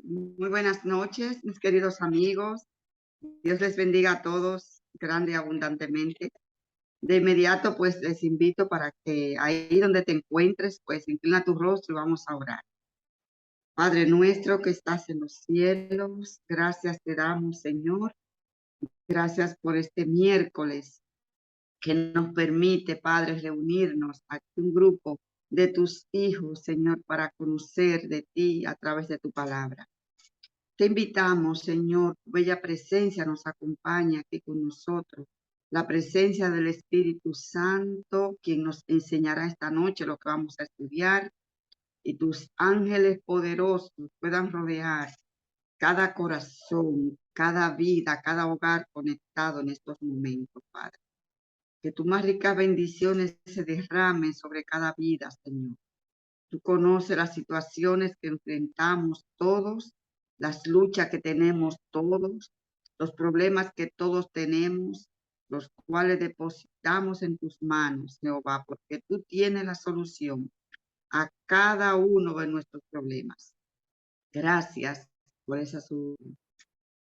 Muy buenas noches, mis queridos amigos. Dios les bendiga a todos grande y abundantemente. De inmediato, pues les invito para que ahí donde te encuentres, pues inclina tu rostro y vamos a orar. Padre nuestro que estás en los cielos, gracias te damos, Señor. Gracias por este miércoles que nos permite, Padre, reunirnos aquí un grupo de tus hijos, Señor, para conocer de ti a través de tu palabra. Te invitamos, Señor, tu bella presencia nos acompaña aquí con nosotros. La presencia del Espíritu Santo, quien nos enseñará esta noche lo que vamos a estudiar, y tus ángeles poderosos puedan rodear cada corazón, cada vida, cada hogar conectado en estos momentos, Padre. Que tus más ricas bendiciones se derramen sobre cada vida, Señor. Tú conoces las situaciones que enfrentamos todos, las luchas que tenemos todos, los problemas que todos tenemos, los cuales depositamos en tus manos, Jehová, porque tú tienes la solución a cada uno de nuestros problemas. Gracias por esa solución.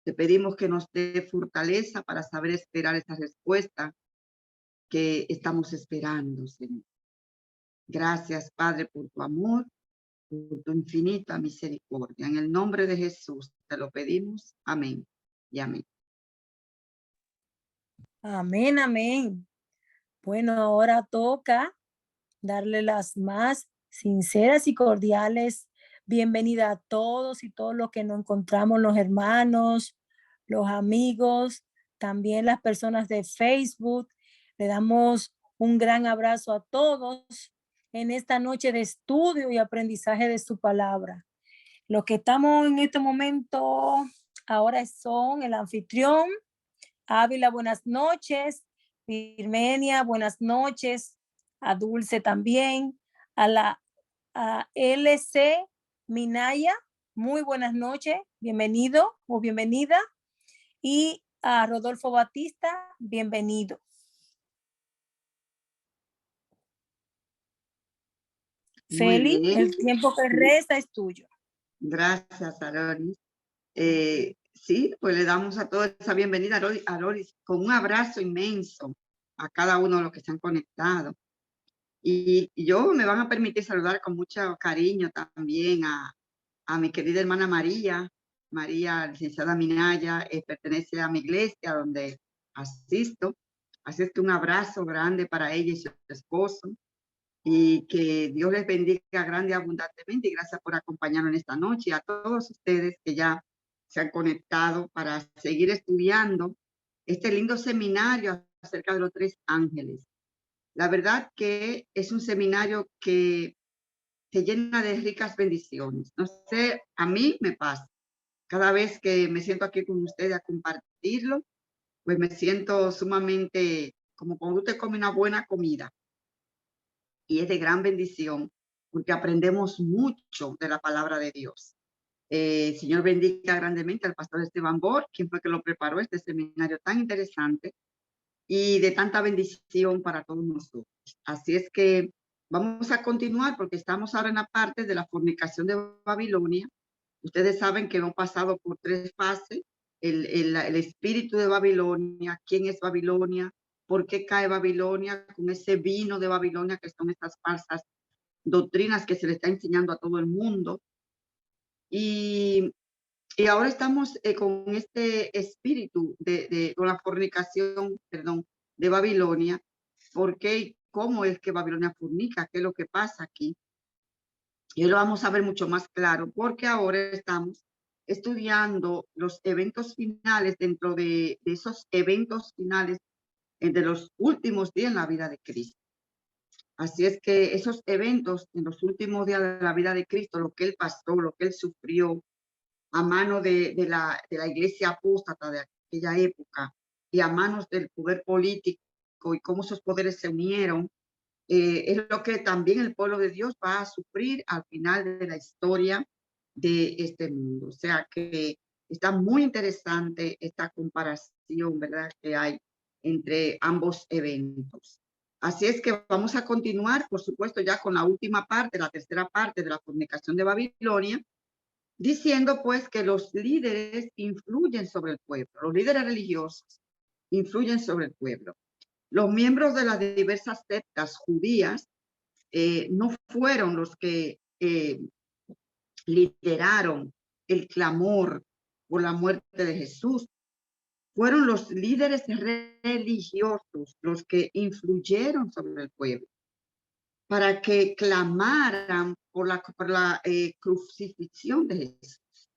Te pedimos que nos dé fortaleza para saber esperar esa respuesta que estamos esperando, Señor. Gracias, Padre, por tu amor, por tu infinita misericordia. En el nombre de Jesús te lo pedimos. Amén y amén. Amén, amén. Bueno, ahora toca darle las más sinceras y cordiales bienvenida a todos y todos los que nos encontramos, los hermanos, los amigos, también las personas de Facebook. Le damos un gran abrazo a todos en esta noche de estudio y aprendizaje de su palabra. Los que estamos en este momento ahora son el anfitrión, Ávila, buenas noches. Firmenia, buenas noches. A Dulce también. A LC Minaya, muy buenas noches. Bienvenido o bienvenida. Y a Rodolfo Batista, bienvenido. Muy Feli, bien. el tiempo que resta es tuyo. Gracias, Aloris. Sí, pues le damos a todos esa bienvenida a Loris con un abrazo inmenso a cada uno de los que se han conectado. Y yo me van a permitir saludar con mucho cariño también a mi querida hermana María. María, licenciada Minaya, pertenece a mi iglesia donde asisto. Así es que un abrazo grande para ella y su esposo. Y que Dios les bendiga grande y abundantemente. Y gracias por acompañarnos en esta noche. Y a todos ustedes que ya se han conectado para seguir estudiando este lindo seminario acerca de los tres ángeles. La verdad que es un seminario que te llena de ricas bendiciones. No sé, a mí me pasa. Cada vez que me siento aquí con ustedes a compartirlo, pues me siento sumamente como cuando usted come una buena comida. Y es de gran bendición porque aprendemos mucho de la palabra de Dios. Señor bendiga grandemente al pastor Esteban Bor, quien fue que lo preparó este seminario tan interesante y de tanta bendición para todos nosotros. Así es que vamos a continuar porque estamos ahora en la parte de la fornicación de Babilonia. Ustedes saben que hemos pasado por tres fases: el espíritu de Babilonia, quién es Babilonia, por qué cae Babilonia con ese vino de Babilonia, que son estas falsas doctrinas que se le está enseñando a todo el mundo. Y ahora estamos con este espíritu con la fornicación, perdón, de Babilonia. ¿Por qué y cómo es que Babilonia fornica? ¿Qué es lo que pasa aquí? Y lo vamos a ver mucho más claro, porque ahora estamos estudiando los eventos finales dentro de esos eventos finales de los últimos días en la vida de Cristo. Así es que esos eventos en los últimos días de la vida de Cristo, lo que él pasó, lo que él sufrió a mano de la iglesia apóstata de aquella época y a manos del poder político y cómo esos poderes se unieron, es lo que también el pueblo de Dios va a sufrir al final de la historia de este mundo. O sea que está muy interesante esta comparación, ¿verdad?, que hay entre ambos eventos. Así es que vamos a continuar, por supuesto, ya con la última parte, la tercera parte de la fornicación de Babilonia. diciendo pues que los líderes influyen sobre el pueblo, los líderes religiosos influyen sobre el pueblo. Los miembros de las diversas sectas judías no fueron los que lideraron el clamor por la muerte de Jesús. Fueron los líderes religiosos los que influyeron sobre el pueblo para que clamaran por la crucifixión de Jesús,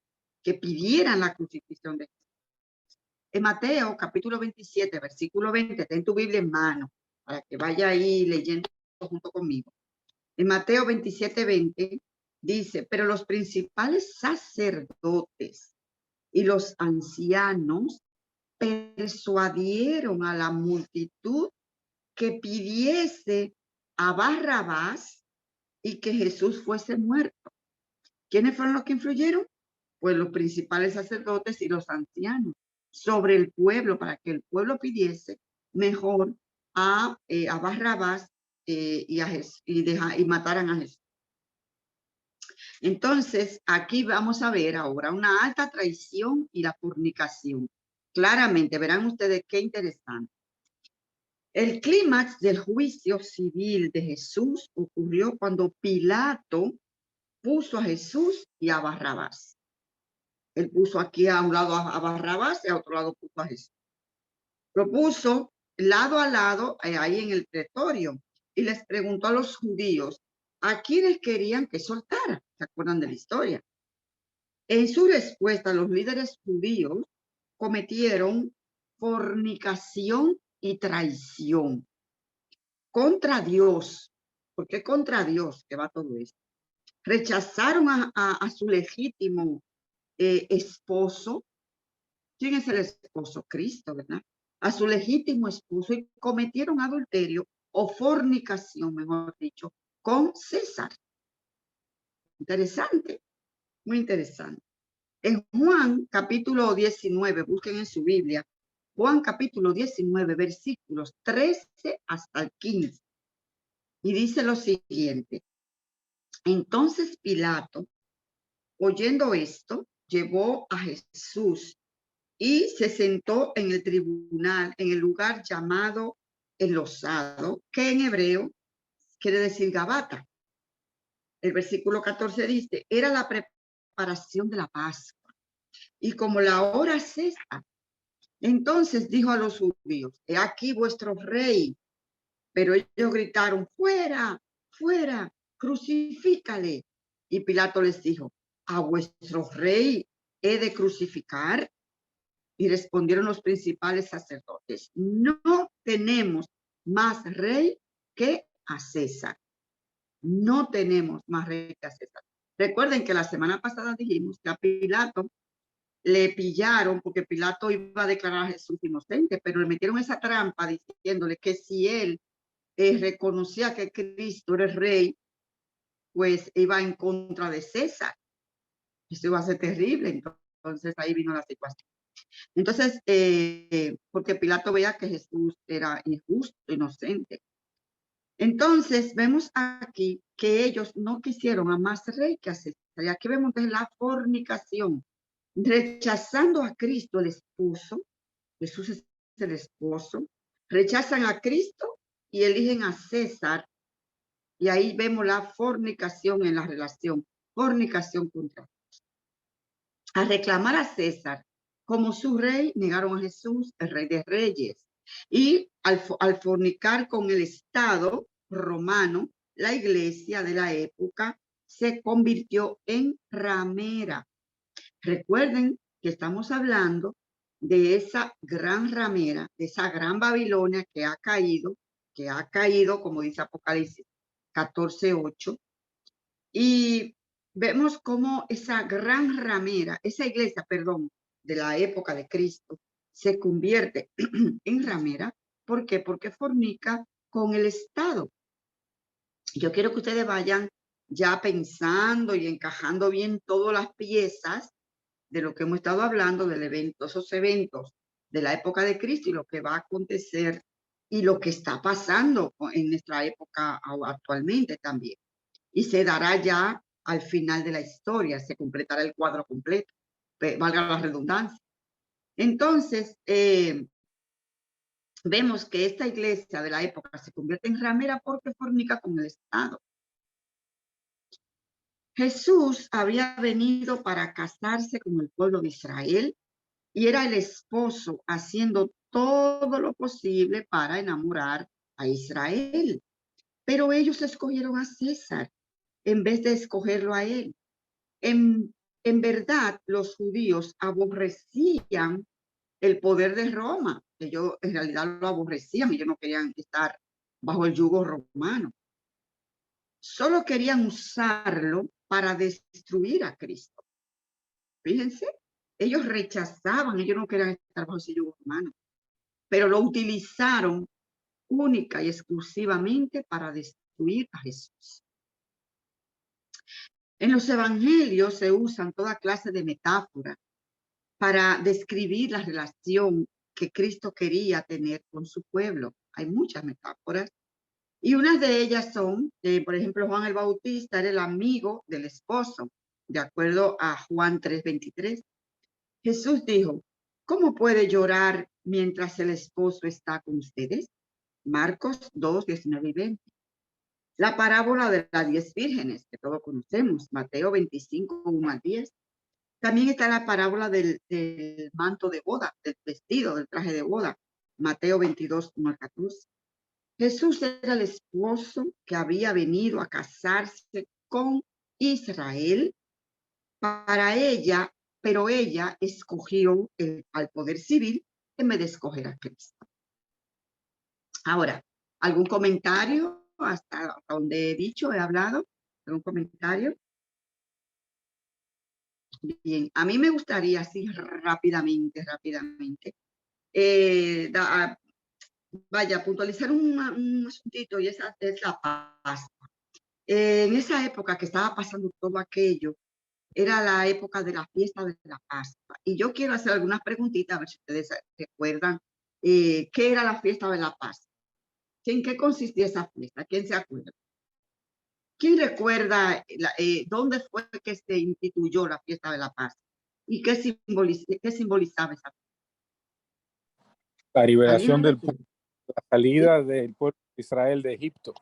que pidieran la crucifixión de Jesús. En Mateo capítulo 27, versículo 20, ten tu Biblia en mano para que vaya ahí leyendo junto conmigo. En Mateo 27, 20 dice, pero los principales sacerdotes y los ancianos persuadieron a la multitud que pidiese a Barrabás y que Jesús fuese muerto. ¿Quiénes fueron los que influyeron? Pues los principales sacerdotes y los ancianos sobre el pueblo, para que el pueblo pidiese mejor a Barrabás y mataran a Jesús. Entonces, aquí vamos a ver ahora una alta traición y la fornicación. Claramente, verán ustedes qué interesante. El clímax del juicio civil de Jesús ocurrió cuando Pilato puso a Jesús y a Barrabás. Él puso aquí a un lado a Barrabás y a otro lado puso a Jesús. Lo puso lado a lado ahí en el pretorio y les preguntó a los judíos a quienes querían que soltara. ¿Se acuerdan de la historia? En su respuesta, los líderes judíos cometieron fornicación y traición contra Dios. ¿Por qué contra Dios que va todo esto? Rechazaron a su legítimo esposo. ¿Quién es el esposo? Cristo, ¿verdad? A su legítimo esposo y cometieron adulterio o fornicación, mejor dicho, con César. Interesante, muy interesante. En Juan capítulo 19, busquen en su Biblia, Juan capítulo 19, versículos 13 hasta el 15. Y dice lo siguiente. Entonces Pilato, oyendo esto, llevó a Jesús y se sentó en el tribunal, en el lugar llamado el Losado, que en hebreo quiere decir Gabata. El versículo 14 dice, era la preparación de la Pascua. Y como la hora cesa, entonces dijo a los judíos, he aquí vuestro rey. Pero ellos gritaron, fuera, fuera, crucifícale. Y Pilato les dijo, a vuestro rey he de crucificar. Y respondieron los principales sacerdotes, no tenemos más rey que a César. No tenemos más rey que a César. Recuerden que la semana pasada dijimos que a Pilato le pillaron porque Pilato iba a declarar a Jesús inocente, pero le metieron esa trampa diciéndole que si él reconocía que Cristo era el rey, pues iba en contra de César. Eso iba a ser terrible. Entonces ahí vino la situación. Entonces, porque Pilato veía que Jesús era injusto, inocente. Entonces, vemos aquí que ellos no quisieron a más rey que a César. Y aquí vemos que es la fornicación, rechazando a Cristo el esposo. Jesús es el esposo. Rechazan a Cristo y eligen a César. Y ahí vemos la fornicación en la relación, fornicación contra Dios. Al reclamar a César como su rey, negaron a Jesús, el rey de reyes. Y al fornicar con el Estado romano, la iglesia de la época se convirtió en ramera. Recuerden que estamos hablando de esa gran ramera, de esa gran Babilonia que ha caído, como dice Apocalipsis 14:8. Y vemos cómo esa gran ramera, esa iglesia, perdón, de la época de Cristo, se convierte en ramera. ¿Por qué? Porque fornica con el Estado. Yo quiero que ustedes vayan ya pensando y encajando bien todas las piezas de lo que hemos estado hablando, del evento, esos eventos de la época de Cristo y lo que va a acontecer y lo que está pasando en nuestra época actualmente también. Y se dará ya al final de la historia, se completará el cuadro completo, valga la redundancia. Entonces, vemos que esta iglesia de la época se convierte en ramera porque fornica con el Estado. Jesús había venido para casarse con el pueblo de Israel y era el esposo haciendo todo lo posible para enamorar a Israel. Pero ellos escogieron a César en vez de escogerlo a él. En verdad, los judíos aborrecían el poder de Roma. Ellos en realidad lo aborrecían, ellos no querían estar bajo el yugo romano. Solo querían usarlo para destruir a Cristo. Fíjense, ellos rechazaban, ellos no querían estar bajo ese yugo romano, pero lo utilizaron única y exclusivamente para destruir a Jesús. En los evangelios se usan toda clase de metáforas para describir la relación que Cristo quería tener con su pueblo. Hay muchas metáforas y unas de ellas son, por ejemplo, Juan el Bautista era el amigo del esposo, de acuerdo a Juan 3:23. Jesús dijo, ¿cómo puede llorar mientras el esposo está con ustedes? Marcos 2:19 y 20. La parábola de las 10 vírgenes, que todos conocemos, Mateo 25:1-10. También está la parábola del manto de boda, del vestido, del traje de boda, Mateo 22:1-14. Jesús era el esposo que había venido a casarse con Israel para ella, pero ella escogió al poder civil en vez de escoger a Cristo. Ahora, ¿algún comentario hasta donde he dicho, he hablado? ¿Algún comentario? Bien, a mí me gustaría así rápidamente, puntualizar un asuntito y esa es la Pascua. En esa época que estaba pasando todo aquello, era la época de la fiesta de la Pascua. Y yo quiero hacer algunas preguntitas, a ver si ustedes recuerdan qué era la fiesta de la Pascua. ¿En qué consistía esa fiesta? ¿Quién se acuerda? ¿Quién recuerda dónde fue que se instituyó la fiesta de la Pascua? ¿Y qué simbolizaba esa fiesta? La liberación la salida del pueblo de Israel de Egipto.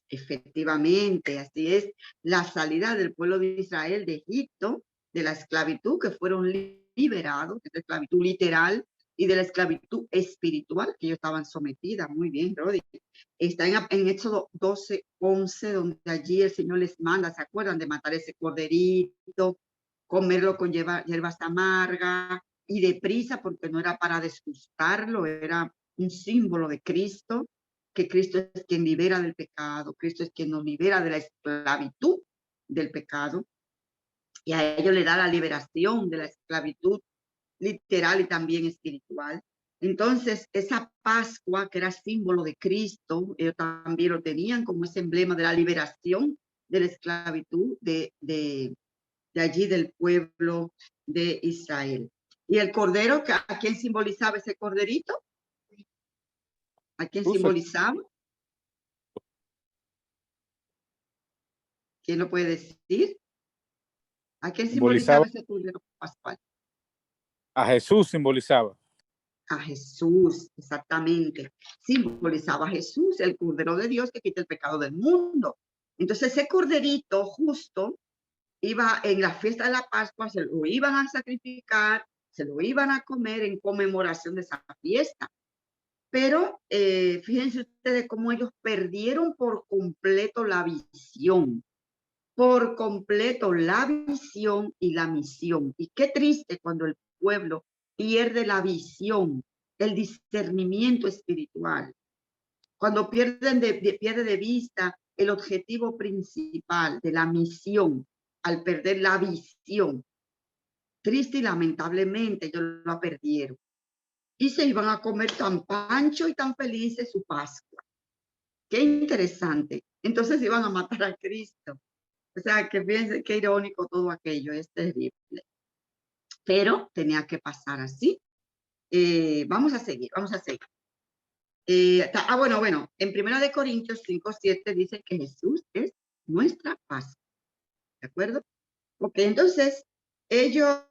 Efectivamente, así es, la salida del pueblo de Israel de Egipto, de la esclavitud, que fueron liberados, de la esclavitud literal y de la esclavitud espiritual, que ellos estaban sometidas. Muy bien, Rodi. Está en Éxodo 12:11, donde allí el Señor les manda, ¿se acuerdan? De matar ese corderito, comerlo con hierbas amargas y deprisa, porque no era para desgustarlo, era un símbolo de Cristo, que Cristo es quien libera del pecado, Cristo es quien nos libera de la esclavitud del pecado, y a ellos le da la liberación de la esclavitud literal y también espiritual. Entonces, esa Pascua, que era símbolo de Cristo, ellos también lo tenían como ese emblema de la liberación de la esclavitud de allí del pueblo de Israel. Y el cordero, ¿a quién simbolizaba ese corderito? ¿A quién simbolizaba? ¿Quién lo puede decir? ¿A quién simbolizaba ese cordero pascual? A Jesús simbolizaba. A Jesús, exactamente. Simbolizaba a Jesús, el Cordero de Dios que quita el pecado del mundo. Entonces ese corderito justo iba en la fiesta de la Pascua, se lo iban a sacrificar, se lo iban a comer en conmemoración de esa fiesta. Pero fíjense ustedes cómo ellos perdieron por completo la visión. Por completo la visión y la misión. Y qué triste cuando el pueblo pierde la visión, el discernimiento espiritual. Cuando pierde de vista el objetivo principal de la misión, al perder la visión. Triste y lamentablemente ellos la perdieron. Y se iban a comer tan pancho y tan felices su Pascua. Qué interesante. Entonces iban a matar a Cristo. O sea, que fíjense qué irónico todo aquello, es terrible. Pero tenía que pasar así. Vamos a seguir. Bueno, en 1 Corintios 5:7 dice que Jesús es nuestra Pascua. acuerdo? Ok, entonces ellos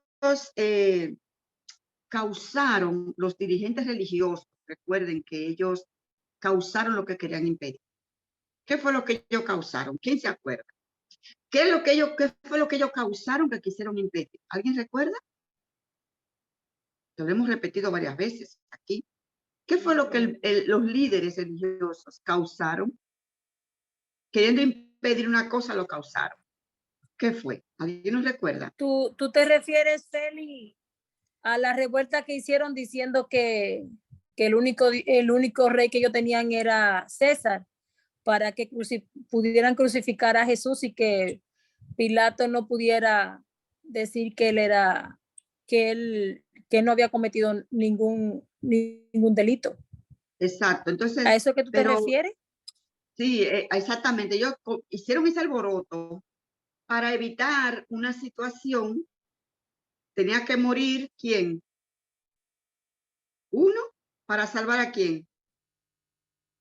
causaron, los dirigentes religiosos, recuerden que ellos causaron lo que querían impedir. ¿Qué fue lo que ellos causaron? ¿Quién se acuerda? ¿Qué fue lo que ellos causaron que quisieron impedir? ¿Alguien recuerda? Lo hemos repetido varias veces aquí. ¿Qué fue lo que los líderes religiosos causaron? Queriendo impedir una cosa, lo causaron. ¿Qué fue? ¿Alguien nos recuerda? ¿Tú te refieres, Feli, a la revuelta que hicieron diciendo que el único rey que ellos tenían era César, para que pudieran crucificar a Jesús y que Pilato no pudiera decir que él no había cometido ningún delito? Exacto. Entonces, ¿A eso que tú te refieres? Sí, exactamente. Ellos hicieron ese alboroto para evitar una situación. Tenía que morir ¿quién? Uno, para salvar ¿a quién?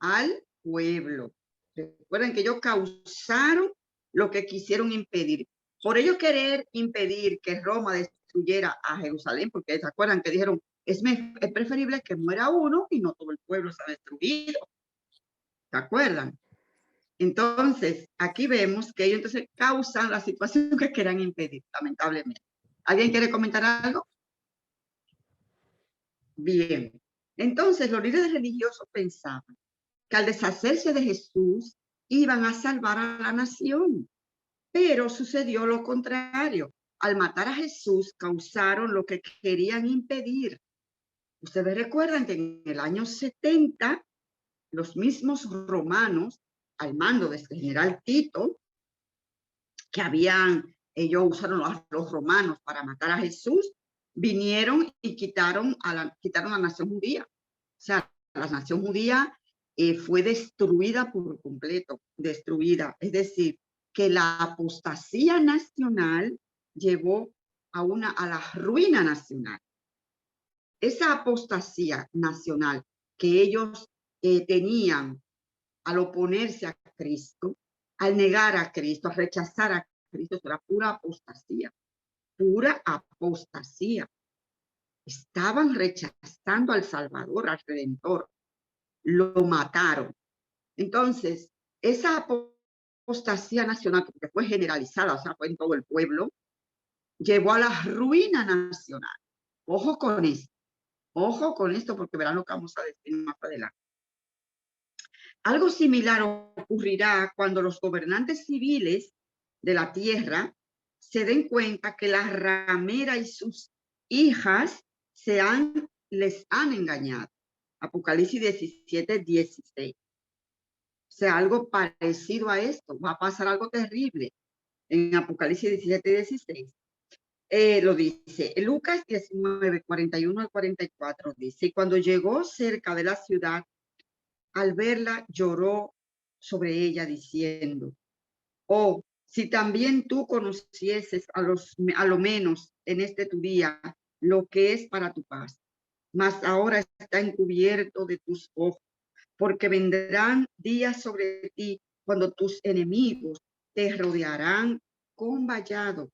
Al pueblo. Recuerden que ellos causaron lo que quisieron impedir. Por ellos querer impedir que Roma destruyera a Jerusalén, porque se acuerdan que dijeron, es preferible que muera uno y no todo el pueblo sea destruido. ¿Se acuerdan? Entonces, aquí vemos que ellos entonces causan la situación que querían impedir, lamentablemente. ¿Alguien quiere comentar algo? Bien. Entonces, los líderes religiosos pensaban que al deshacerse de Jesús iban a salvar a la nación. Pero sucedió lo contrario. Al matar a Jesús, causaron lo que querían impedir. Ustedes recuerdan que en el año 70, los mismos romanos, al mando de este general Tito, que ellos usaron los romanos para matar a Jesús, vinieron y quitaron la nación judía. O sea, la nación judía fue destruida por completo, destruida. Es decir, que la apostasía nacional llevó a la ruina nacional. Esa apostasía nacional que ellos tenían al oponerse a Cristo, al negar a Cristo, a rechazar a Cristo, era pura apostasía, pura apostasía. Estaban rechazando al Salvador, al Redentor. Lo mataron. Entonces, esa apostasía nacional, que fue generalizada, o sea, fue en todo el pueblo, llevó a la ruina nacional. Ojo con esto, porque verán lo que vamos a decir más adelante. Algo similar ocurrirá cuando los gobernantes civiles de la tierra se den cuenta que la ramera y sus hijas les han engañado. Apocalipsis 17, 16. O sea, algo parecido a esto. Va a pasar algo terrible en Apocalipsis 17, 16. Lo dice Lucas 19, 41 al 44. Dice, cuando llegó cerca de la ciudad, al verla lloró sobre ella diciendo, oh, si también tú conocieses a lo menos en este tu día lo que es para tu paz, mas ahora está encubierto de tus ojos, porque vendrán días sobre ti cuando tus enemigos te rodearán con vallado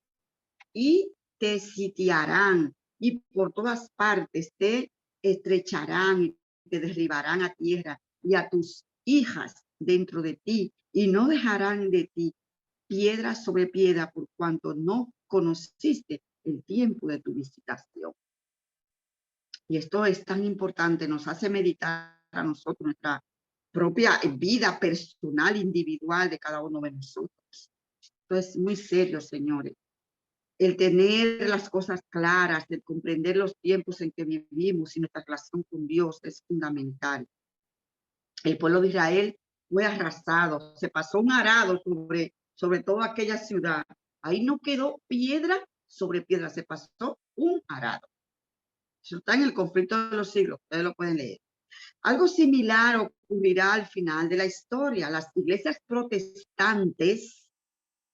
y te sitiarán y por todas partes te estrecharán y te derribarán a tierra y a tus hijas dentro de ti y no dejarán de ti piedra sobre piedra por cuanto no conociste el tiempo de tu visitación. Y esto es tan importante, nos hace meditar a nosotros nuestra propia vida personal, individual de cada uno de nosotros. Esto es muy serio, señores. El tener las cosas claras, el comprender los tiempos en que vivimos y nuestra relación con Dios es fundamental. El pueblo de Israel fue arrasado, se pasó un arado sobre toda aquella ciudad. Ahí no quedó piedra sobre piedra, se pasó un arado. Eso está en el conflicto de los siglos, ustedes lo pueden leer. Algo similar ocurrirá al final de la historia. Las iglesias protestantes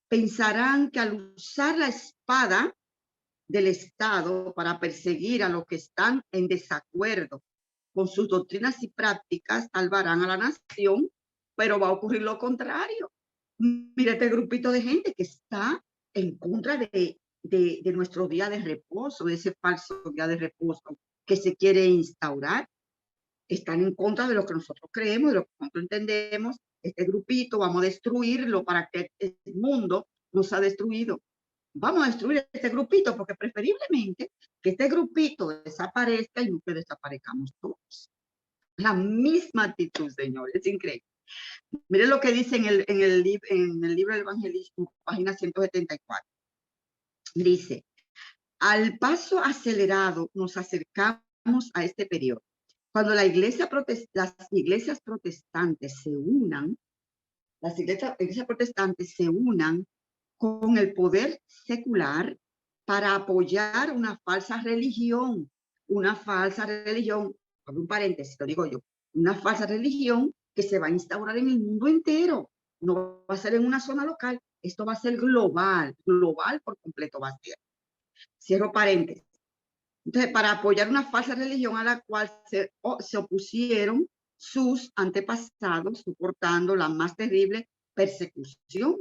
pensarán que al usar la espada del Estado para perseguir a los que están en desacuerdo con sus doctrinas y prácticas, salvarán a la nación, pero va a ocurrir lo contrario. Mira este grupito de gente que está en contra de nuestro día de reposo, de ese falso día de reposo que se quiere instaurar. Están en contra de lo que nosotros creemos, de lo que nosotros entendemos. Este grupito, vamos a destruirlo para que el mundo nos ha destruido. Vamos a destruir este grupito porque preferiblemente que este grupito desaparezca y no que desaparezcamos todos. La misma actitud, Señor, es increíble. Miren lo que dice en el libro del Evangelismo, página 174. Dice, al paso acelerado nos acercamos a este periodo. Cuando las iglesias protestantes se unan, las iglesias protestantes se unan con el poder secular para apoyar una falsa religión, abro un paréntesis, lo digo yo, una falsa religión que se va a instaurar en el mundo entero. No va a ser en una zona local, esto va a ser global por completo va a ser. Cierro paréntesis. Entonces, para apoyar una falsa religión a la cual se opusieron sus antepasados, soportando la más terrible persecución.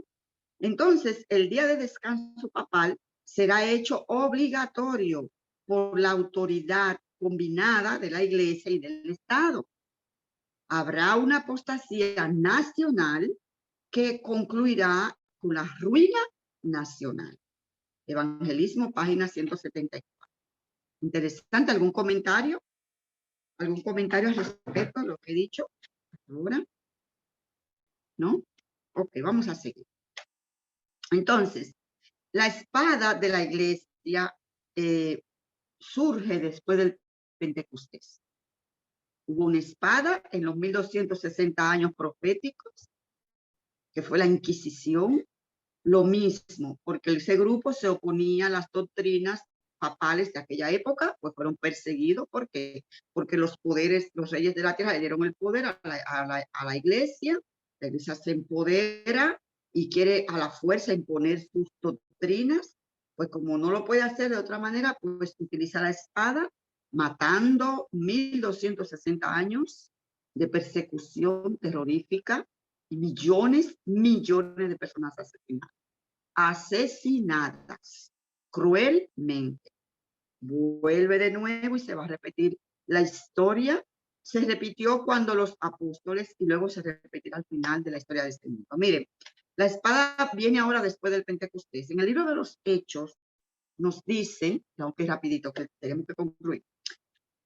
Entonces, el día de descanso papal será hecho obligatorio por la autoridad combinada de la Iglesia y del Estado. Habrá una apostasía nacional que concluirá con la ruina nacional. Evangelismo, página 174. Interesante. ¿Algún comentario? ¿Algún comentario al respecto de lo que he dicho ahora? ¿No? Ok, vamos a seguir. Entonces, la espada de la iglesia surge después del Pentecostés. Hubo una espada en los 1260 años proféticos, que fue la Inquisición. Lo mismo, porque ese grupo se oponía a las doctrinas papales de aquella época, pues fueron perseguidos porque los reyes de la tierra le dieron el poder a la iglesia se empodera y quiere a la fuerza imponer sus doctrinas, pues como no lo puede hacer de otra manera, pues utiliza la espada, matando 1260 años de persecución terrorífica y millones de personas asesinadas cruelmente. Vuelve de nuevo y se va a repetir la historia. Se repitió cuando los apóstoles y luego se repetirá al final de la historia de este mundo. Miren, la espada viene ahora después del Pentecostés. En el libro de los Hechos nos dice, aunque rapidito que tenemos que concluir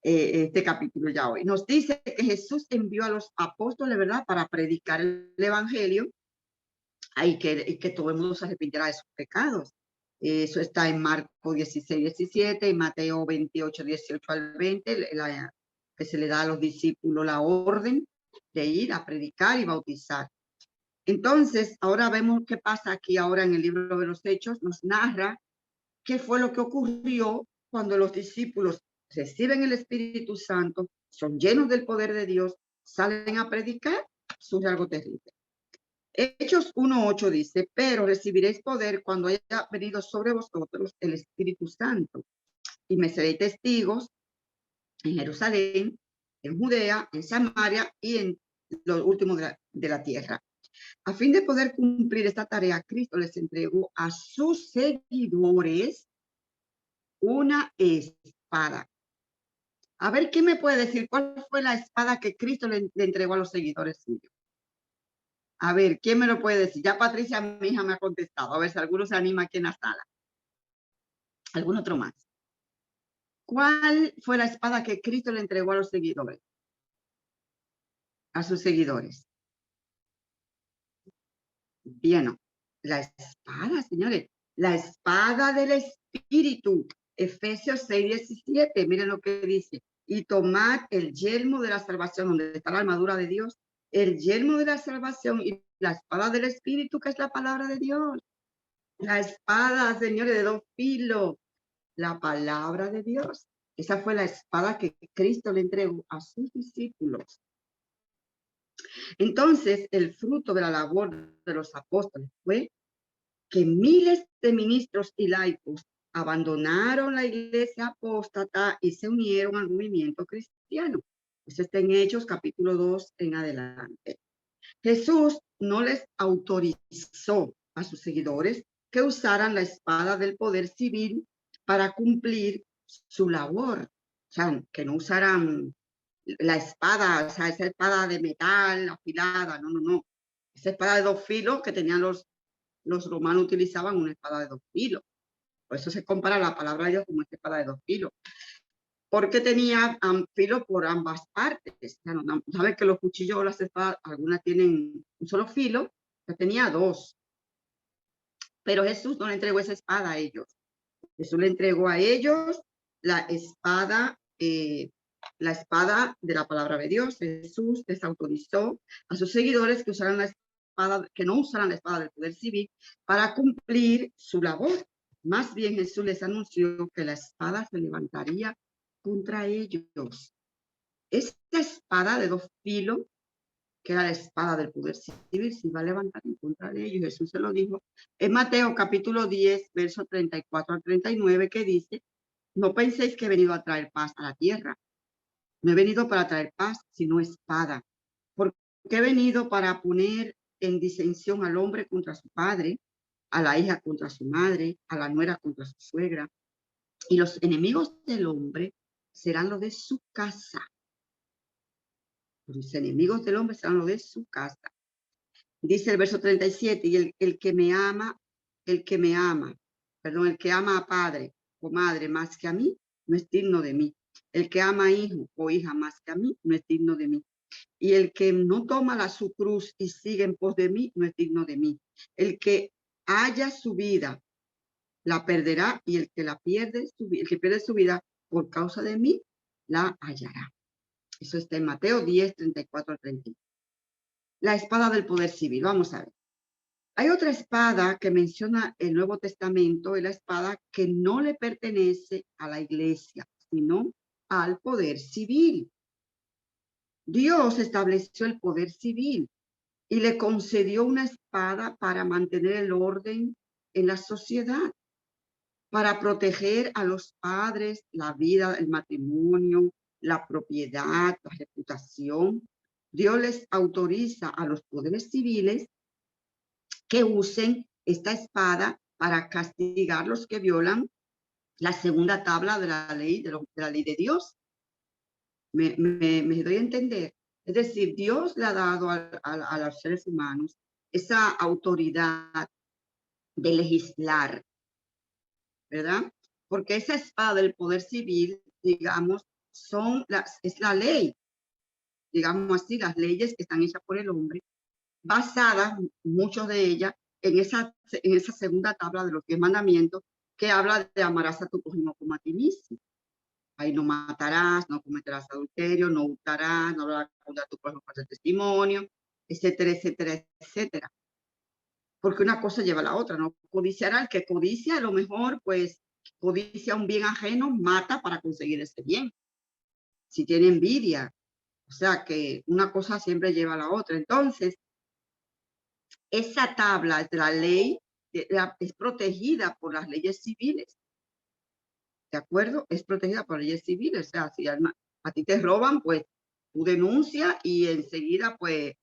este capítulo ya hoy, nos dice que Jesús envió a los apóstoles, ¿verdad?, para predicar el evangelio y que todo el mundo se arrepintiera de sus pecados. Eso está en Marcos 16, 17 y Mateo 28, 18 al 20, que se le da a los discípulos la orden de ir a predicar y bautizar. Entonces, ahora vemos qué pasa aquí ahora en el libro de los Hechos, nos narra qué fue lo que ocurrió cuando los discípulos reciben el Espíritu Santo, son llenos del poder de Dios, salen a predicar, surge algo terrible. Hechos 1:8 dice, pero recibiréis poder cuando haya venido sobre vosotros el Espíritu Santo y me seréis testigos en Jerusalén, en Judea, en Samaria y en los últimos de la tierra. A fin de poder cumplir esta tarea, Cristo les entregó a sus seguidores una espada. A ver, ¿quién me puede decir cuál fue la espada que Cristo le entregó a los seguidores suyos? A ver, ¿quién me lo puede decir? Ya Patricia, mi hija, me ha contestado. A ver si alguno se anima aquí en la sala. ¿Algún otro más? ¿Cuál fue la espada que Cristo le entregó a los seguidores? A sus seguidores. Bien, no. La espada, señores. La espada del Espíritu. Efesios 6:17. Miren lo que dice. Y tomad el yelmo de la salvación, donde está la armadura de Dios. El yelmo de la salvación y la espada del Espíritu, que es la palabra de Dios. La espada, señores, de 2 filos. La palabra de Dios. Esa fue la espada que Cristo le entregó a sus discípulos. Entonces, el fruto de la labor de los apóstoles fue que miles de ministros y laicos abandonaron la iglesia apóstata y se unieron al movimiento cristiano. Eso está en Hechos capítulo 2 en adelante. Jesús no les autorizó a sus seguidores que usaran la espada del poder civil para cumplir su labor. O sea, que no usaran la espada, o sea, esa espada de metal afilada, no. Esa espada de 2 filos que tenían los romanos utilizaban una espada de 2 filos. Por eso se compara la palabra de Dios como esta espada de 2 filos. Porque tenía filo por ambas partes. O sea, no, sabes que los cuchillos o las espadas, algunas tienen un solo filo, que tenía 2. Pero Jesús no le entregó esa espada a ellos. Jesús le entregó a ellos la espada de la palabra de Dios. Jesús les autorizó a sus seguidores que usaran la espada, que no usaran la espada del poder civil para cumplir su labor. Más bien Jesús les anunció que la espada se levantaría contra ellos. Esta espada de 2 filos, que era la espada del poder civil, se iba a levantar en contra de ellos. Jesús se lo dijo en Mateo capítulo 10, versos 34 al 39, que dice: no penséis que he venido a traer paz a la tierra. No he venido para traer paz, sino espada. Porque he venido para poner en disensión al hombre contra su padre, a la hija contra su madre, a la nuera contra su suegra. Y los enemigos del hombre serán los de su casa. Los enemigos del hombre serán los de su casa. Dice el verso 37, y el que ama a padre o madre más que a mí, no es digno de mí. El que ama a hijo o hija más que a mí, no es digno de mí. Y el que no toma su cruz y sigue en pos de mí, no es digno de mí. El que haya su vida, la perderá, y el que pierde su vida por causa de mí, la hallará. Eso está en Mateo 10, 34 al 30. La espada del poder civil. Vamos a ver. Hay otra espada que menciona el Nuevo Testamento, es la espada que no le pertenece a la iglesia, sino al poder civil. Dios estableció el poder civil y le concedió una espada para mantener el orden en la sociedad, para proteger a los padres, la vida, el matrimonio, la propiedad, la reputación. Dios les autoriza a los poderes civiles que usen esta espada para castigar a los que violan la segunda tabla de la ley de Dios. Me doy a entender. Es decir, Dios le ha dado a los seres humanos esa autoridad de legislar, ¿verdad? Porque esa espada del poder civil, digamos, es la ley, digamos así, las leyes que están hechas por el hombre, basadas, muchos de ellas, en esa segunda tabla de los 10 mandamientos, que habla de amarás a tu prójimo como a ti mismo. Ahí no matarás, no cometerás adulterio, no hurtarás, no hablarás contra tu prójimo por testimonio, etcétera, etcétera, etcétera. Porque una cosa lleva a la otra, ¿no? Codiciará, el que codicia, a lo mejor, pues, codicia un bien ajeno, mata para conseguir ese bien. Si tiene envidia, o sea que una cosa siempre lleva a la otra. Entonces, esa tabla de la ley es protegida por las leyes civiles. ¿De acuerdo? Es protegida por leyes civiles. O sea, si a ti te roban, pues tú denuncias y enseguida, pues,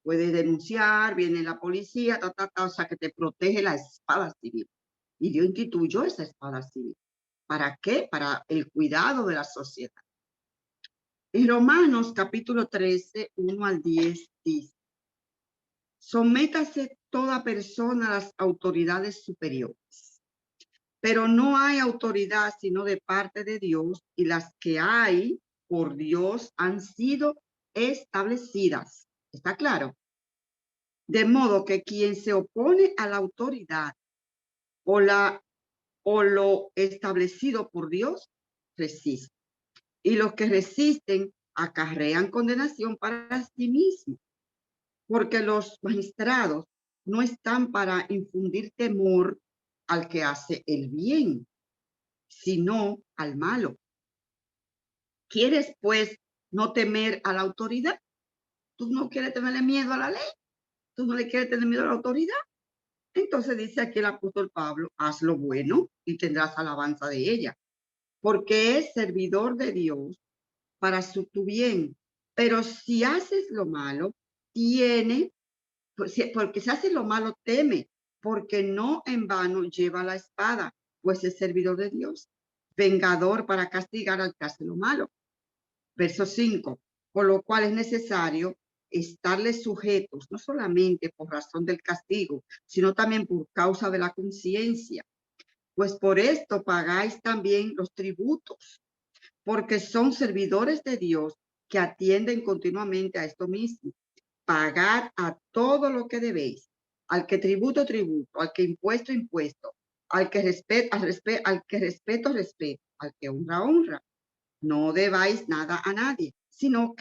puedes denunciar, viene la policía, o sea, que te protege la espada civil. Y Dios instituyó esa espada civil. ¿Para qué? Para el cuidado de la sociedad. En Romanos capítulo 13, 1 al 10 dice: sométase toda persona a las autoridades superiores, pero no hay autoridad sino de parte de Dios, y las que hay por Dios han sido establecidas. ¿Está claro? De modo que quien se opone a la autoridad o lo establecido por Dios, resiste. Y los que resisten acarrean condenación para sí mismos, porque los magistrados no están para infundir temor al que hace el bien, sino al malo. ¿Quieres, pues, no temer a la autoridad? ¿Tú no quieres tenerle miedo a la ley? ¿Tú no le quieres tener miedo a la autoridad? Entonces dice aquí el apóstol Pablo: haz lo bueno y tendrás alabanza de ella, porque es servidor de Dios para tu bien. Pero si haces lo malo, porque si haces lo malo, teme, porque no en vano lleva la espada, pues es servidor de Dios, vengador para castigar al que hace lo malo. Verso 5, por lo cual es necesario estarles sujetos, no solamente por razón del castigo, sino también por causa de la conciencia. Pues por esto pagáis también los tributos, porque son servidores de Dios que atienden continuamente a esto mismo. Pagad a todo lo que debéis, al que tributo, tributo, al que impuesto, impuesto, al que respeto, al que respeto, respeto, al que honra, honra. No debáis nada a nadie, sino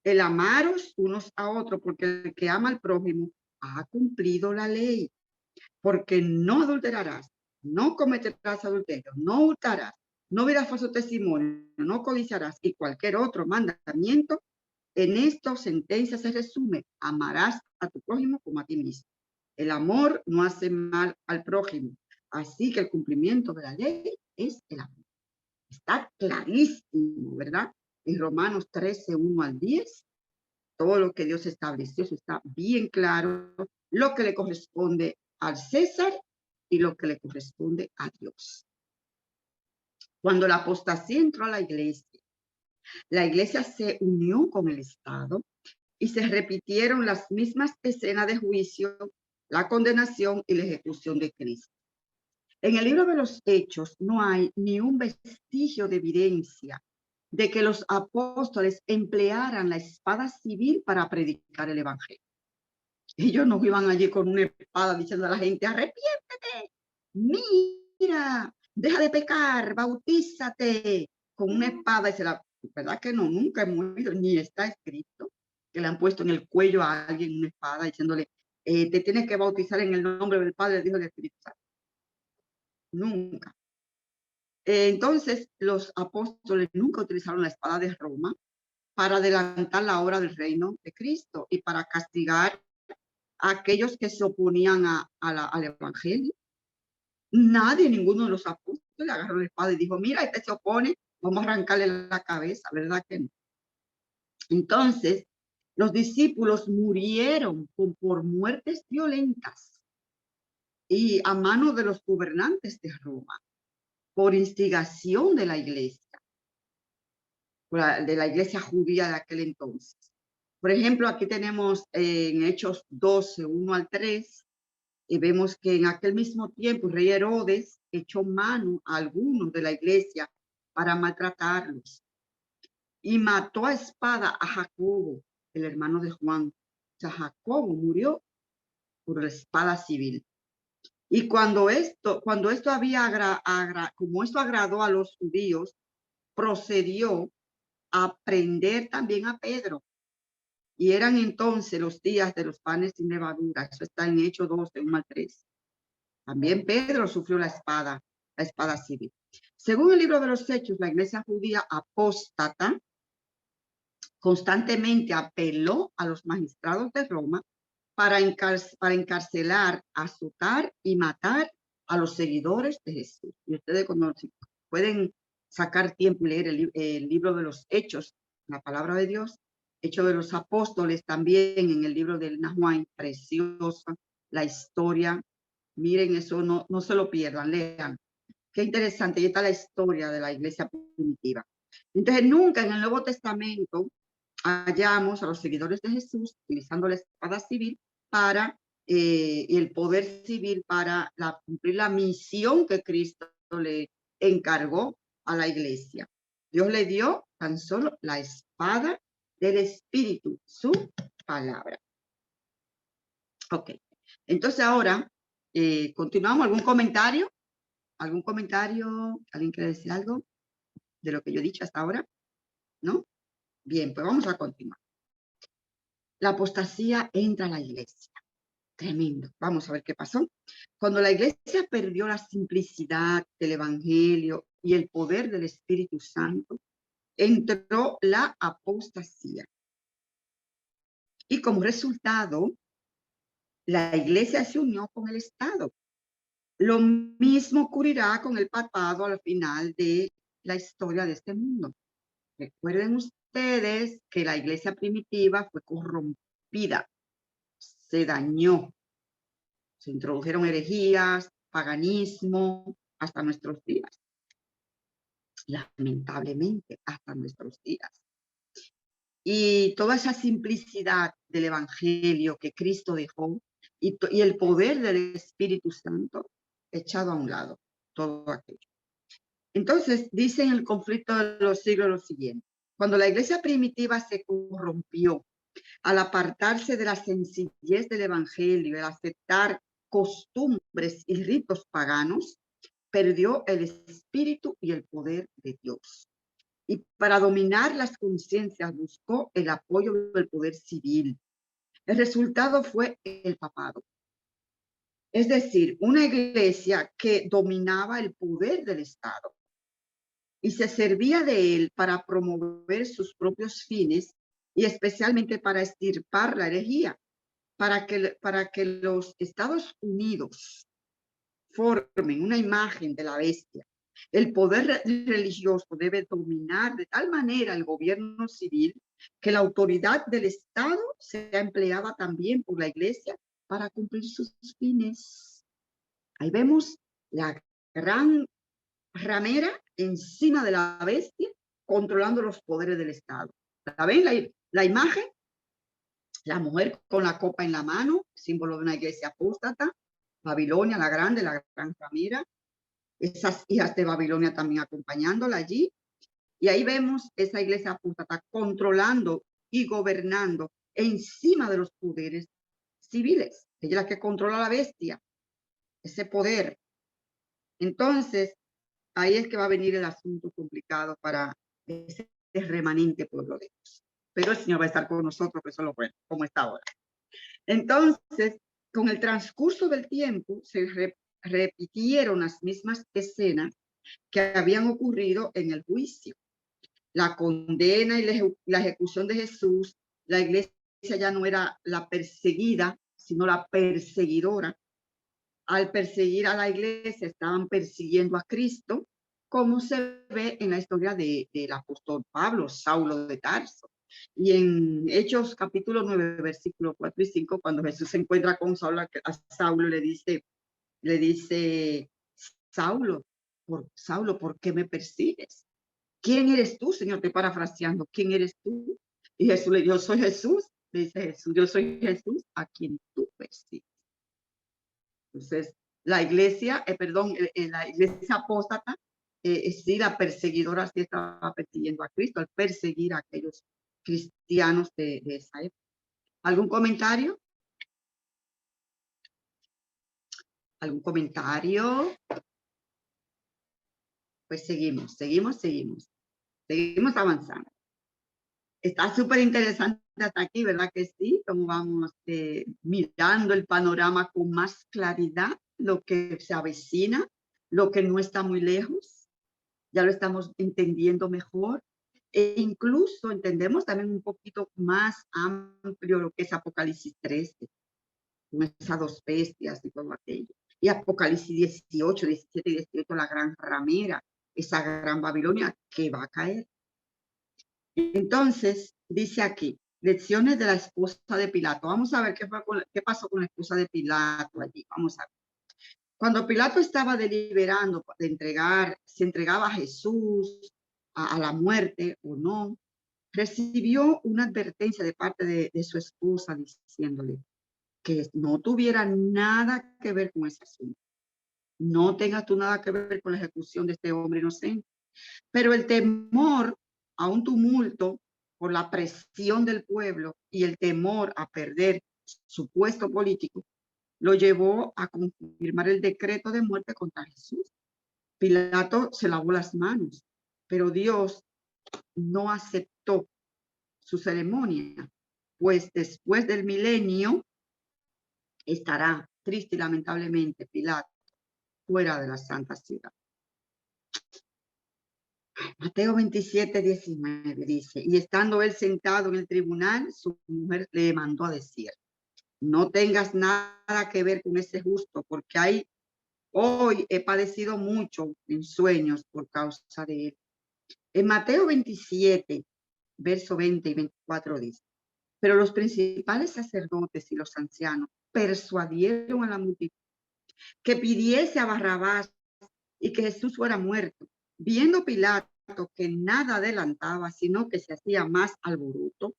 el amaros unos a otros, porque el que ama al prójimo ha cumplido la ley. Porque no adulterarás, no cometerás adulterio, no hurtarás, no dirás falso testimonio, no codiciarás, y cualquier otro mandamiento. En esta sentencia se resume: amarás a tu prójimo como a ti mismo. El amor no hace mal al prójimo, así que el cumplimiento de la ley es el amor. Está clarísimo, ¿verdad? En Romanos 13, 1 al 10, todo lo que Dios estableció, eso está bien claro, lo que le corresponde al César y lo que le corresponde a Dios. Cuando la apostasía entró a la iglesia se unió con el Estado y se repitieron las mismas escenas de juicio, la condenación y la ejecución de Cristo. En el libro de los Hechos no hay ni un vestigio de evidencia de que los apóstoles emplearan la espada civil para predicar el evangelio. Ellos no iban allí con una espada diciendo a la gente: arrepiéntete, mira, deja de pecar, bautízate, con una espada. Y ¿verdad que no? Nunca hemos oído, ni está escrito que le han puesto en el cuello a alguien una espada diciéndole: te tienes que bautizar en el nombre del Padre, del Hijo y del Espíritu Santo. Nunca. Entonces, los apóstoles nunca utilizaron la espada de Roma para adelantar la obra del reino de Cristo y para castigar a aquellos que se oponían al evangelio. Nadie, ninguno de los apóstoles agarró la espada y dijo: mira, este se opone, vamos a arrancarle la cabeza, ¿verdad que no? Entonces, los discípulos murieron por muertes violentas y a manos de los gobernantes de Roma, por instigación de la iglesia judía de aquel entonces. Por ejemplo, aquí tenemos en Hechos 12, 1 al 3, y vemos que en aquel mismo tiempo el rey Herodes echó mano a algunos de la iglesia para maltratarlos y mató a espada a Jacobo, el hermano de Juan. O sea, Jacobo murió por la espada civil. Y como esto agradó a los judíos, procedió a prender también a Pedro. Y eran entonces los días de los panes sin levadura. Eso está en Hechos 12, 1 al 3. También Pedro sufrió la espada civil. Según el libro de los Hechos, la iglesia judía apóstata constantemente apeló a los magistrados de Roma para encarcelar, azotar y matar a los seguidores de Jesús. Y ustedes, cuando pueden sacar tiempo y leer el libro de los Hechos, la palabra de Dios, Hechos de los Apóstoles, también en el libro del Nahuán, preciosa la historia. Miren eso, no se lo pierdan, lean. Qué interesante, ahí está la historia de la iglesia primitiva. Entonces, nunca en el Nuevo Testamento hallamos a los seguidores de Jesús utilizando la espada civil y el poder civil para cumplir la misión que Cristo le encargó a la iglesia. Dios le dio tan solo la espada del Espíritu, su palabra. Ok, entonces ahora continuamos. ¿Algún comentario? ¿Algún comentario? ¿Alguien quiere decir algo de lo que yo he dicho hasta ahora? ¿No? Bien, pues vamos a continuar. La apostasía entra a la iglesia. Tremendo. Vamos a ver qué pasó. Cuando la iglesia perdió la simplicidad del evangelio y el poder del Espíritu Santo, entró la apostasía. Y como resultado, la iglesia se unió con el Estado. Lo mismo ocurrirá con el papado al final de la historia de este mundo. Recuerden ustedes que la iglesia primitiva fue corrompida, se dañó. Se introdujeron herejías, paganismo, hasta nuestros días. Lamentablemente, hasta nuestros días. Y toda esa simplicidad del evangelio que Cristo dejó y el poder del Espíritu Santo echado a un lado, todo aquello. Entonces, dice en el conflicto de los siglos lo siguiente: cuando la iglesia primitiva se corrompió al apartarse de la sencillez del evangelio, al aceptar costumbres y ritos paganos, perdió el espíritu y el poder de Dios. Y para dominar las conciencias buscó el apoyo del poder civil. El resultado fue el papado. Es decir, una iglesia que dominaba el poder del Estado y se servía de él para promover sus propios fines y especialmente para extirpar la herejía, para que los Estados Unidos formen una imagen de la bestia. El poder religioso debe dominar de tal manera el gobierno civil que la autoridad del Estado sea empleada también por la iglesia para cumplir sus fines. Ahí vemos la gran ramera encima de la bestia, controlando los poderes del Estado. ¿La ven la imagen? La mujer con la copa en la mano, símbolo de una iglesia apóstata. Babilonia la grande, la gran ramera. Esas hijas de Babilonia también acompañándola allí. Y ahí vemos esa iglesia apóstata controlando y gobernando encima de los poderes civiles. Ella es la que controla a la bestia, ese poder. Entonces, ahí es que va a venir el asunto complicado para ese remanente pueblo de Dios. Pero el Señor va a estar con nosotros, que eso es lo bueno, como está ahora. Entonces, con el transcurso del tiempo, se repitieron las mismas escenas que habían ocurrido en el juicio. La condena y la ejecución de Jesús. La iglesia ya no era la perseguida, sino la perseguidora. Al perseguir a la iglesia, estaban persiguiendo a Cristo, como se ve en la historia del apóstol Pablo, Saulo de Tarso. Y en Hechos capítulo 9, versículos 4 y 5, cuando Jesús se encuentra con Saulo, a Saulo le dice, Saulo, ¿por qué me persigues? ¿Quién eres tú, Señor? Te parafraseando, ¿quién eres tú? Y Jesús le dijo, yo soy Jesús. Le dice Jesús, yo soy Jesús a quien tú persigues. Entonces, la iglesia, la iglesia apóstata, sí, la perseguidora sí estaba persiguiendo a Cristo, al perseguir a aquellos cristianos de esa época. ¿Algún comentario? ¿Algún comentario? Pues seguimos avanzando. Está súper interesante hasta aquí, ¿verdad que sí? Como vamos mirando el panorama con más claridad, lo que se avecina, lo que no está muy lejos, ya lo estamos entendiendo mejor. E incluso entendemos también un poquito más amplio lo que es Apocalipsis 13, con esas dos bestias y todo aquello. Y Apocalipsis 18, 17 y 18, la gran ramera, esa gran Babilonia que va a caer. Entonces, dice aquí, lecciones de la esposa de Pilato. Vamos a ver qué pasó con la esposa de Pilato allí. Vamos a ver. Cuando Pilato estaba deliberando de entregar, si entregaba a Jesús a la muerte o no, recibió una advertencia de parte de su esposa diciéndole que no tuviera nada que ver con ese asunto. No tengas tú nada que ver con la ejecución de este hombre inocente. Pero el temor a un tumulto por la presión del pueblo y el temor a perder su puesto político lo llevó a confirmar el decreto de muerte contra Jesús. Pilato se lavó las manos, pero Dios no aceptó su ceremonia, pues después del milenio estará triste y lamentablemente Pilato fuera de la santa ciudad. Mateo 27, 19 dice, y estando él sentado en el tribunal, su mujer le mandó a decir, no tengas nada que ver con ese justo, porque hoy he padecido mucho en sueños por causa de él. En Mateo 27, verso 20 y 24 dice, pero los principales sacerdotes y los ancianos persuadieron a la multitud que pidiese a Barrabás y que Jesús fuera muerto. Viendo Pilato que nada adelantaba, sino que se hacía más alboroto,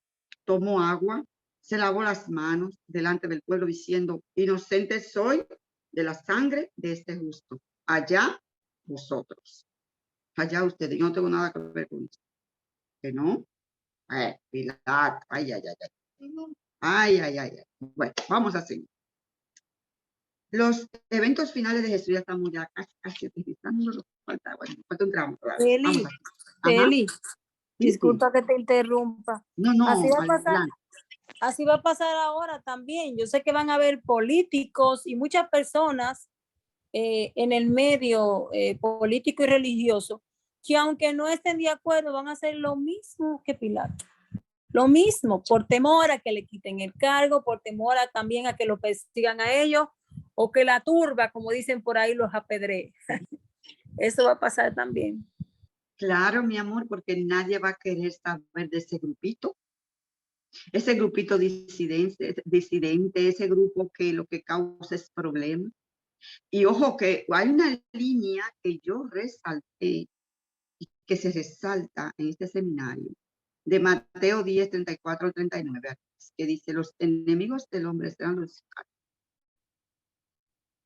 tomó agua, se lavó las manos delante del pueblo diciendo, inocente soy de la sangre de este justo. Allá vosotros. Allá ustedes. Yo no tengo nada que ver con eso. ¿Que no? Pilato. Ay, ay, ay, ay. Ay, ay, ay, ay. Bueno, vamos a seguir. Los eventos finales de Jesús ya estamos ya casi aterrizando. Falta un tramo todavía. Vamos a ver. Feli, Sí, disculpa sí. que te interrumpa. No, Así no, va a pasar, adelante. así va a pasar ahora también. Yo sé que van a haber políticos y muchas personas en el medio político y religioso que aunque no estén de acuerdo van a hacer lo mismo que Pilato. Lo mismo, por temor a que le quiten el cargo, por temor también a que lo persigan a ellos o que la turba, como dicen por ahí, los apedree. Eso va a pasar también. Claro, mi amor, porque nadie va a querer saber de ese grupito disidente, ese grupo que lo que causa es problema. Y ojo que hay una línea que yo resalté y que se resalta en este seminario de Mateo 10, 34 al 39, que dice, los enemigos del hombre serán los.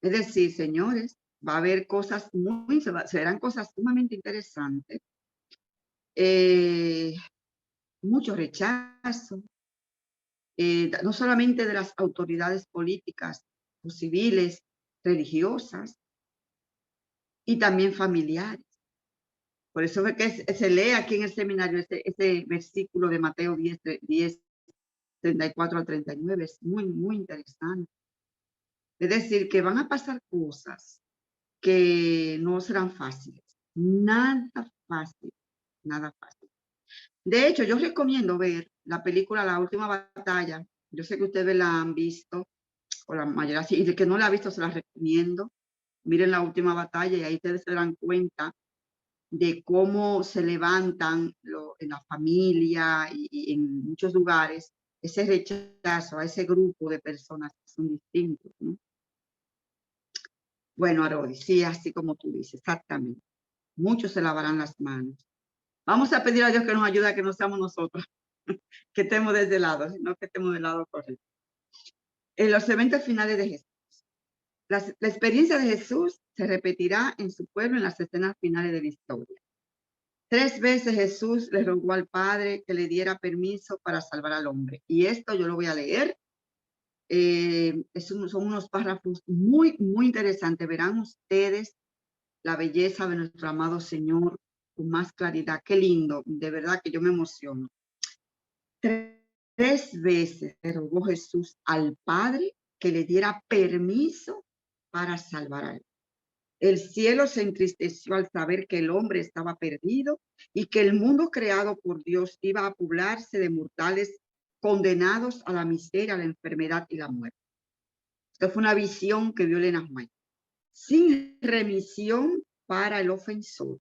Es decir, señores, va a haber cosas serán cosas sumamente interesantes. Mucho rechazo, no solamente de las autoridades políticas o civiles, religiosas, y también familiares. Por eso es que se lee aquí en el seminario ese versículo de Mateo 10, 34 al 39. Es muy, muy interesante. Es decir, que van a pasar cosas que no serán fáciles. Nada fácil, nada fácil. De hecho, yo recomiendo ver la película La Última Batalla. Yo sé que ustedes la han visto, o la mayoría, y el que no la ha visto se la recomiendo. Miren La Última Batalla y ahí ustedes se dan cuenta de cómo se levantan en la familia y en muchos lugares ese rechazo a ese grupo de personas que son distintos, ¿no? Bueno, Arodi, sí, así como tú dices, exactamente. Muchos se lavarán las manos. Vamos a pedir a Dios que nos ayude a que no seamos nosotros, que estemos de ese lado, sino que estemos del lado correcto. En los eventos finales de Jesús. La experiencia de Jesús se repetirá en su pueblo en las escenas finales de la historia. 3 veces Jesús le rogó al Padre que le diera permiso para salvar al hombre. Y esto yo lo voy a leer. Son unos párrafos muy, muy interesantes. Verán ustedes la belleza de nuestro amado Señor con más claridad. Qué lindo. De verdad que yo me emociono. 3 veces le rogó Jesús al Padre que le diera permiso para salvar al hombre. El cielo se entristeció al saber que el hombre estaba perdido y que el mundo creado por Dios iba a poblarse de mortales condenados a la miseria, a la enfermedad y la muerte. Esta fue una visión que vio Elena White. Sin remisión para el ofensor.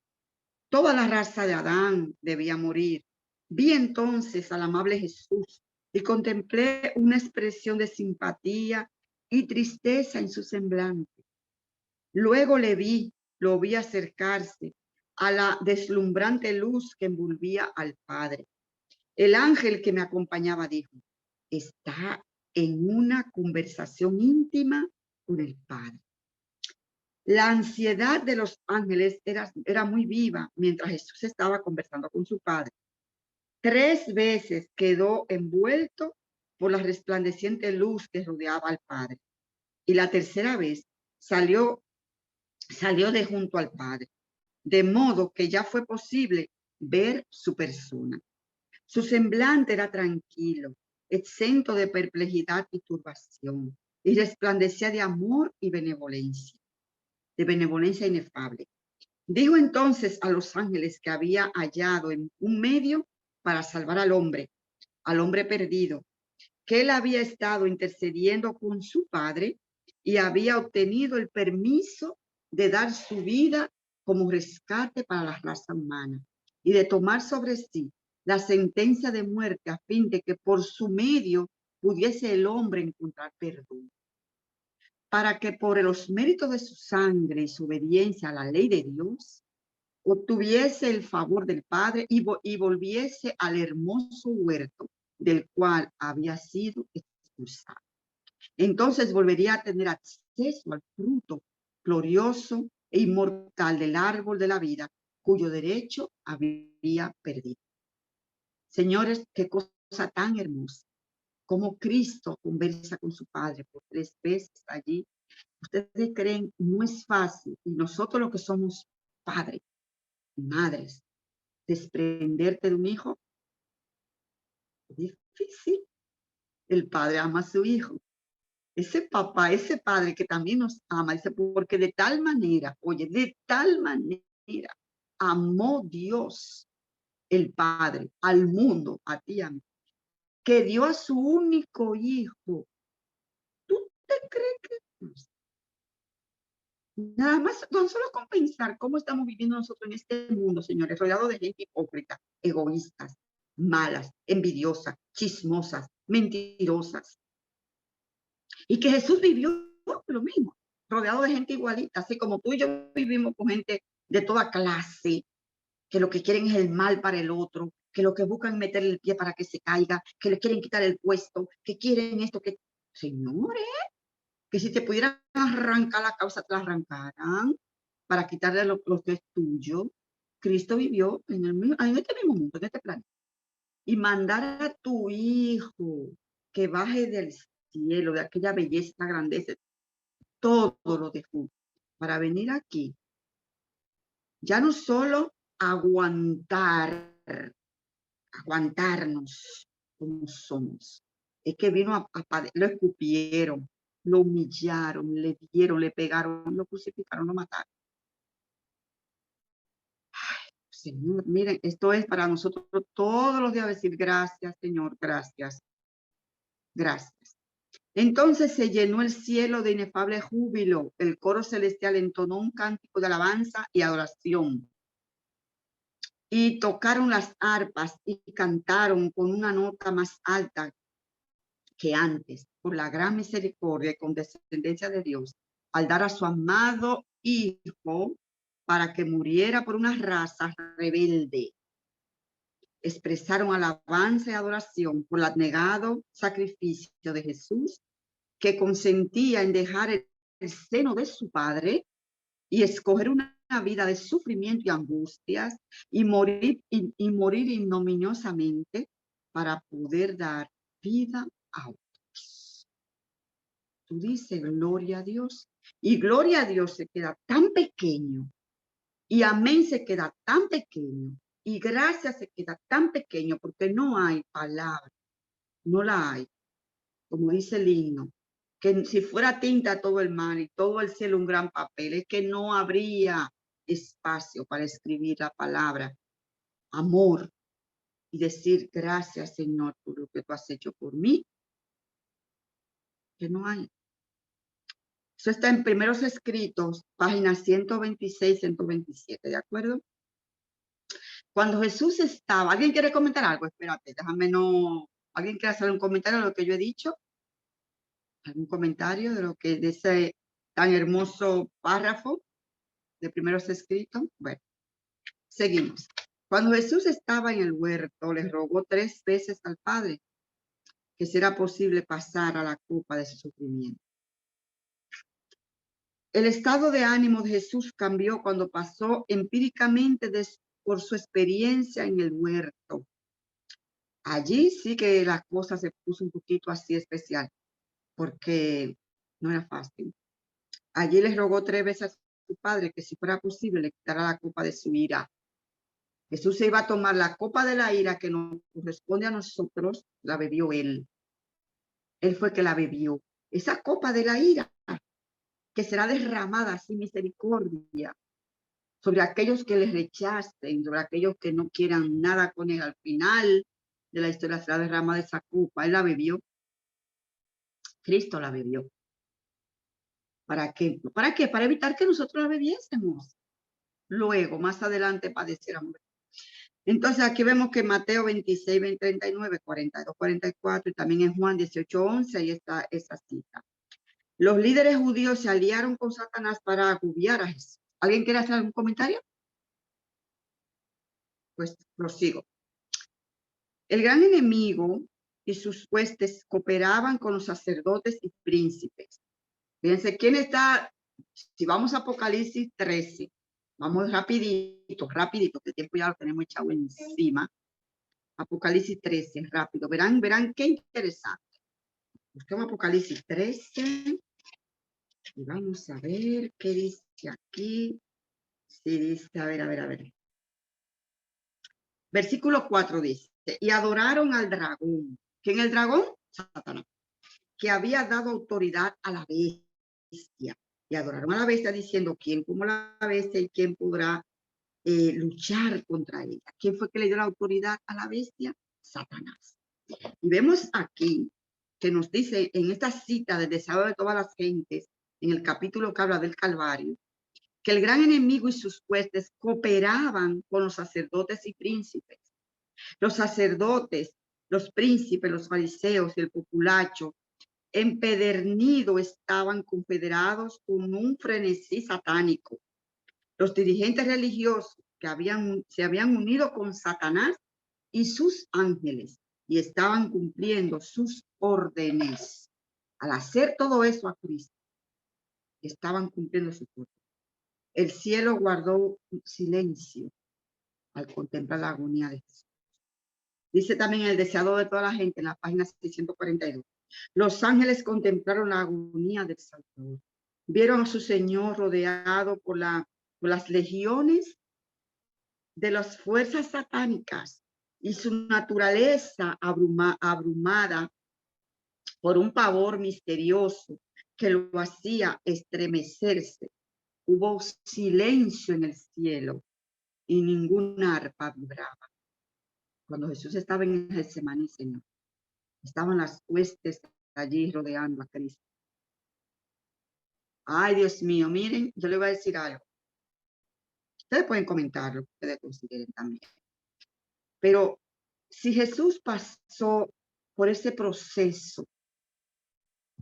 Toda la raza de Adán debía morir. Vi entonces al amable Jesús y contemplé una expresión de simpatía y tristeza en su semblante. Luego lo vi acercarse a la deslumbrante luz que envolvía al Padre. El ángel que me acompañaba dijo, está en una conversación íntima con el Padre. La ansiedad de los ángeles era muy viva mientras Jesús estaba conversando con su Padre. 3 veces quedó envuelto por la resplandeciente luz que rodeaba al Padre. Y la tercera vez salió de junto al Padre, de modo que ya fue posible ver su persona. Su semblante era tranquilo, exento de perplejidad y turbación, y resplandecía de amor y benevolencia, inefable. Dijo entonces a los ángeles que había hallado en un medio para salvar al hombre perdido, que él había estado intercediendo con su Padre y había obtenido el permiso de dar su vida como rescate para la raza humana y de tomar sobre sí la sentencia de muerte a fin de que por su medio pudiese el hombre encontrar perdón. para que por los méritos de su sangre y su obediencia a la ley de Dios, obtuviese el favor del Padre y volviese al hermoso huerto del cual había sido expulsado. Entonces volvería a tener acceso al fruto glorioso e inmortal del árbol de la vida, cuyo derecho había perdido. Señores, qué cosa tan hermosa. Como Cristo conversa con su Padre por 3 veces allí. Ustedes creen, no es fácil. Y nosotros los que somos padres, madres, desprenderte de un hijo, es difícil. El padre ama a su hijo. Ese papá, ese padre que también nos ama, dice, porque de tal manera, oye, de tal manera amó Dios, el Padre, al mundo, a ti, a mí, que dio a su único hijo. ¿Tú te crees que nada más, no solo con pensar cómo estamos viviendo nosotros en este mundo, señores, rodeados de gente hipócrita, egoístas, malas, envidiosas, chismosas, mentirosas? Y que Jesús vivió lo mismo, rodeado de gente igualita, así como tú y yo vivimos con gente de toda clase, que lo que quieren es el mal para el otro, que lo que buscan es meterle el pie para que se caiga, que le quieren quitar el puesto, que quieren esto, que... Señores, que si te pudieran arrancar la causa, te la arrancaran para quitarle lo que es tuyo. Cristo vivió en este mismo mundo, en este planeta. Y mandar a tu hijo que baje del cielo, de aquella belleza, grandeza, todo lo dejó para venir aquí. Ya no solo aguantarnos como somos. Es que vino lo escupieron, lo humillaron, le dieron, le pegaron, lo crucificaron, lo mataron. Ay, Señor, miren, esto es para nosotros todos los días decir gracias, Señor, gracias, gracias. Entonces se llenó el cielo de inefable júbilo. El coro celestial entonó un cántico de alabanza y adoración. Y tocaron las arpas y cantaron con una nota más alta que antes, por la gran misericordia y condescendencia de Dios, al dar a su amado Hijo para que muriera por una raza rebelde. Expresaron alabanza y adoración por el abnegado sacrificio de Jesús, que consentía en dejar el seno de su Padre y escoger una vida de sufrimiento y angustias y morir ignominiosamente para poder dar vida a otros. Tú dices gloria a Dios, y gloria a Dios se queda tan pequeño, y amén se queda tan pequeño, y gracias se queda tan pequeño, porque no hay palabra, no la hay, como dice el himno, que si fuera tinta todo el mar y todo el cielo un gran papel, es que no habría espacio para escribir la palabra amor y decir gracias, Señor, por lo que tú has hecho por mí, que no hay. Eso está en Primeros Escritos, páginas 126, 127, ¿de acuerdo? Cuando Jesús estaba, ¿alguien quiere comentar algo? Espérate, déjame no, ¿alguien quiere hacer un comentario de lo que yo he dicho? ¿Algún comentario de lo que de ese tan hermoso párrafo de Primeros Escritos? Bueno, seguimos. Cuando Jesús estaba en el huerto, le rogó 3 veces al Padre que si era posible pasar a la copa de su sufrimiento. El estado de ánimo de Jesús cambió cuando pasó empíricamente por su experiencia en el huerto. Allí sí que la cosa se puso un poquito así especial, porque no era fácil. Allí les rogó 3 veces a su Padre que si fuera posible le quitara la copa de su ira. Jesús se iba a tomar la copa de la ira que nos corresponde a nosotros, la bebió él. Él fue que la bebió. Esa copa de la ira que será derramada sin misericordia sobre aquellos que les rechacen, sobre aquellos que no quieran nada con él. Al final de la historia será derramada esa copa. Él la bebió. Cristo la bebió. ¿Para qué? ¿Para qué? Para evitar que nosotros la bebiésemos. Luego, más adelante, padeciéramos. Entonces, aquí vemos que Mateo 26, 20, 39, 42, 44, y también en Juan 18, 11, ahí está esa cita. Los líderes judíos se aliaron con Satanás para agobiar a Jesús. ¿Alguien quiere hacer algún comentario? Pues prosigo. El gran enemigo y sus huestes cooperaban con los sacerdotes y príncipes. Fíjense, ¿quién está? Si vamos a Apocalipsis 13, vamos rapidito, que el tiempo ya lo tenemos echado encima. Apocalipsis 13, rápido. Verán qué interesante. Busquemos Apocalipsis 13 y vamos a ver qué dice aquí. Sí, dice, a ver. Versículo 4 dice, y adoraron al dragón. ¿Quién es el dragón? Satanás. Que había dado autoridad a la bestia. Y adoraron a la bestia diciendo, ¿quién como la bestia y quién podrá luchar contra ella? ¿Quién fue que le dio la autoridad a la bestia? Satanás. Y vemos aquí que nos dice en esta cita del deseo de todas las gentes, en el capítulo que habla del Calvario, que el gran enemigo y sus huestes cooperaban con los sacerdotes y príncipes. Los sacerdotes, los príncipes, los fariseos y el populacho empedernido estaban confederados con un frenesí satánico. Los dirigentes religiosos que se habían unido con Satanás y sus ángeles y estaban cumpliendo sus órdenes. Al hacer todo eso a Cristo, estaban cumpliendo su orden. El cielo guardó silencio al contemplar la agonía de Jesús. Dice también el deseado de toda la gente en la página 642. Los ángeles contemplaron la agonía del Salvador. Vieron a su Señor rodeado por las legiones de las fuerzas satánicas y su naturaleza abrumada por un pavor misterioso que lo hacía estremecerse. Hubo silencio en el cielo y ninguna arpa vibraba. Cuando Jesús estaba en Getsemaní, Señor, estaban las huestes allí rodeando a Cristo. Ay, Dios mío, miren, yo le voy a decir algo. Ustedes pueden comentar lo que ustedes consideren también. Pero si Jesús pasó por ese proceso,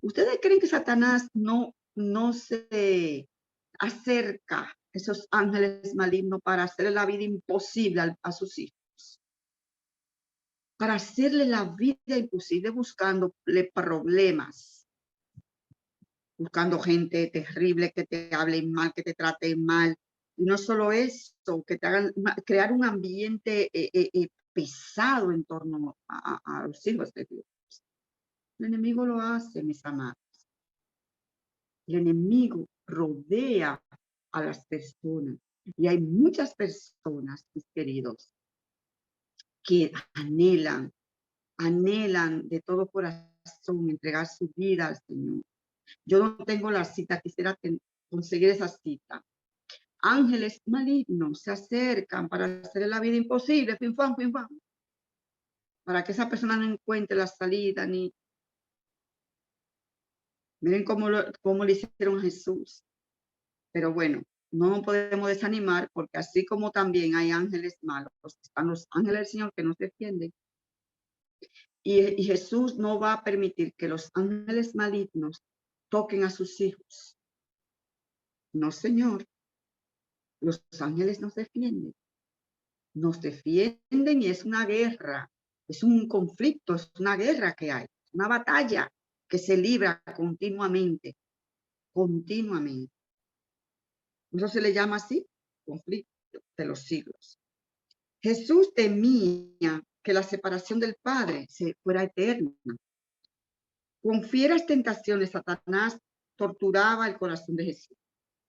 ¿ustedes creen que Satanás no se acerca a esos ángeles malignos para hacerle la vida imposible a sus hijos? Para hacerle la vida imposible buscándole problemas, buscando gente terrible que te hable mal, que te trate mal. Y no solo eso, que te hagan crear un ambiente pesado en torno a los hijos de Dios. El enemigo lo hace, mis amados. El enemigo rodea a las personas. Y hay muchas personas, mis queridos, que anhelan de todo corazón entregar su vida al Señor. Yo no tengo la cita, quisiera conseguir esa cita. Ángeles malignos se acercan para hacer la vida imposible, pim, pam, para que esa persona no encuentre la salida ni... Miren cómo le hicieron a Jesús. Pero bueno, no podemos desanimar porque así como también hay ángeles malos, están los ángeles del Señor que nos defienden. Y Jesús no va a permitir que los ángeles malignos toquen a sus hijos. No, Señor. Los ángeles nos defienden. Nos defienden y es una guerra. Es un conflicto, es una guerra que hay. Una batalla que se libra continuamente. Eso se le llama así, conflicto de los siglos. Jesús temía que la separación del Padre fuera eterna. Con fieras tentaciones, Satanás torturaba el corazón de Jesús.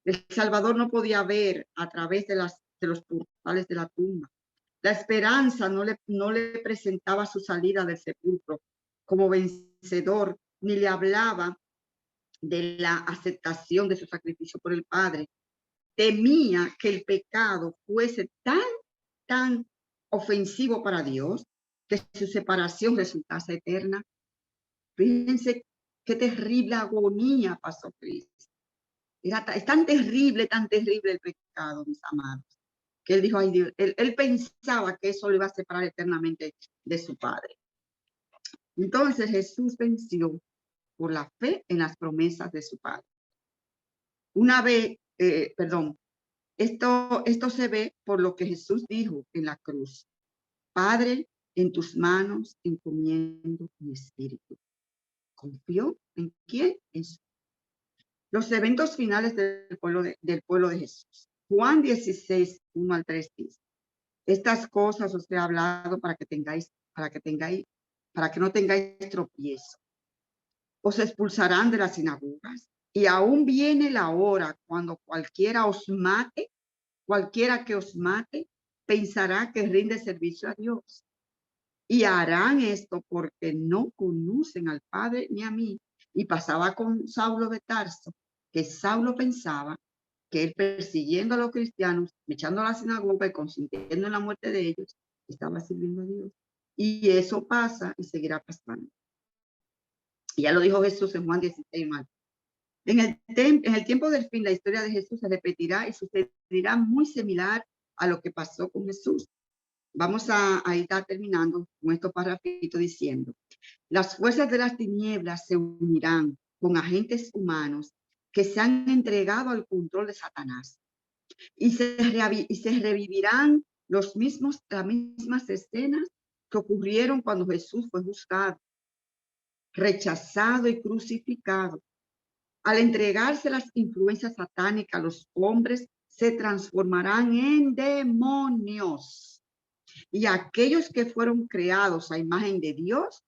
El Salvador no podía ver a través de los portales de la tumba. La esperanza no le presentaba su salida del sepulcro como vencedor, ni le hablaba de la aceptación de su sacrificio por el Padre. Temía que el pecado fuese tan ofensivo para Dios que su separación resultase eterna. Fíjense qué terrible agonía pasó Cristo. Es tan terrible el pecado, mis amados, que él dijo, ay Dios, él pensaba que eso lo iba a separar eternamente de su Padre. Entonces Jesús venció por la fe en las promesas de su Padre. Una vez, esto se ve por lo que Jesús dijo en la cruz. Padre, en tus manos encomiendo mi espíritu. ¿Confió en quién? En su. Los eventos finales del pueblo de Jesús. Juan 16, 1 al 3 dice: estas cosas os he hablado para que no tengáis tropiezo. Os expulsarán de las sinagogas, y aún viene la hora cuando cualquiera que os mate, pensará que rinde servicio a Dios. Y harán esto porque no conocen al Padre ni a mí. Y pasaba con Saulo de Tarso, que Saulo pensaba que él, persiguiendo a los cristianos, echando a la sinagoga y consintiendo en la muerte de ellos, estaba sirviendo a Dios. Y eso pasa y seguirá pasando. Y ya lo dijo Jesús en Juan 16, mal. En el tiempo del fin, la historia de Jesús se repetirá y sucederá muy similar a lo que pasó con Jesús. Vamos a estar terminando con estos párrafitos diciendo: las fuerzas de las tinieblas se unirán con agentes humanos que se han entregado al control de Satanás, y se revivirán las mismas escenas que ocurrieron cuando Jesús fue juzgado, rechazado y crucificado. Al entregarse las influencias satánicas, los hombres se transformarán en demonios. Y aquellos que fueron creados a imagen de Dios,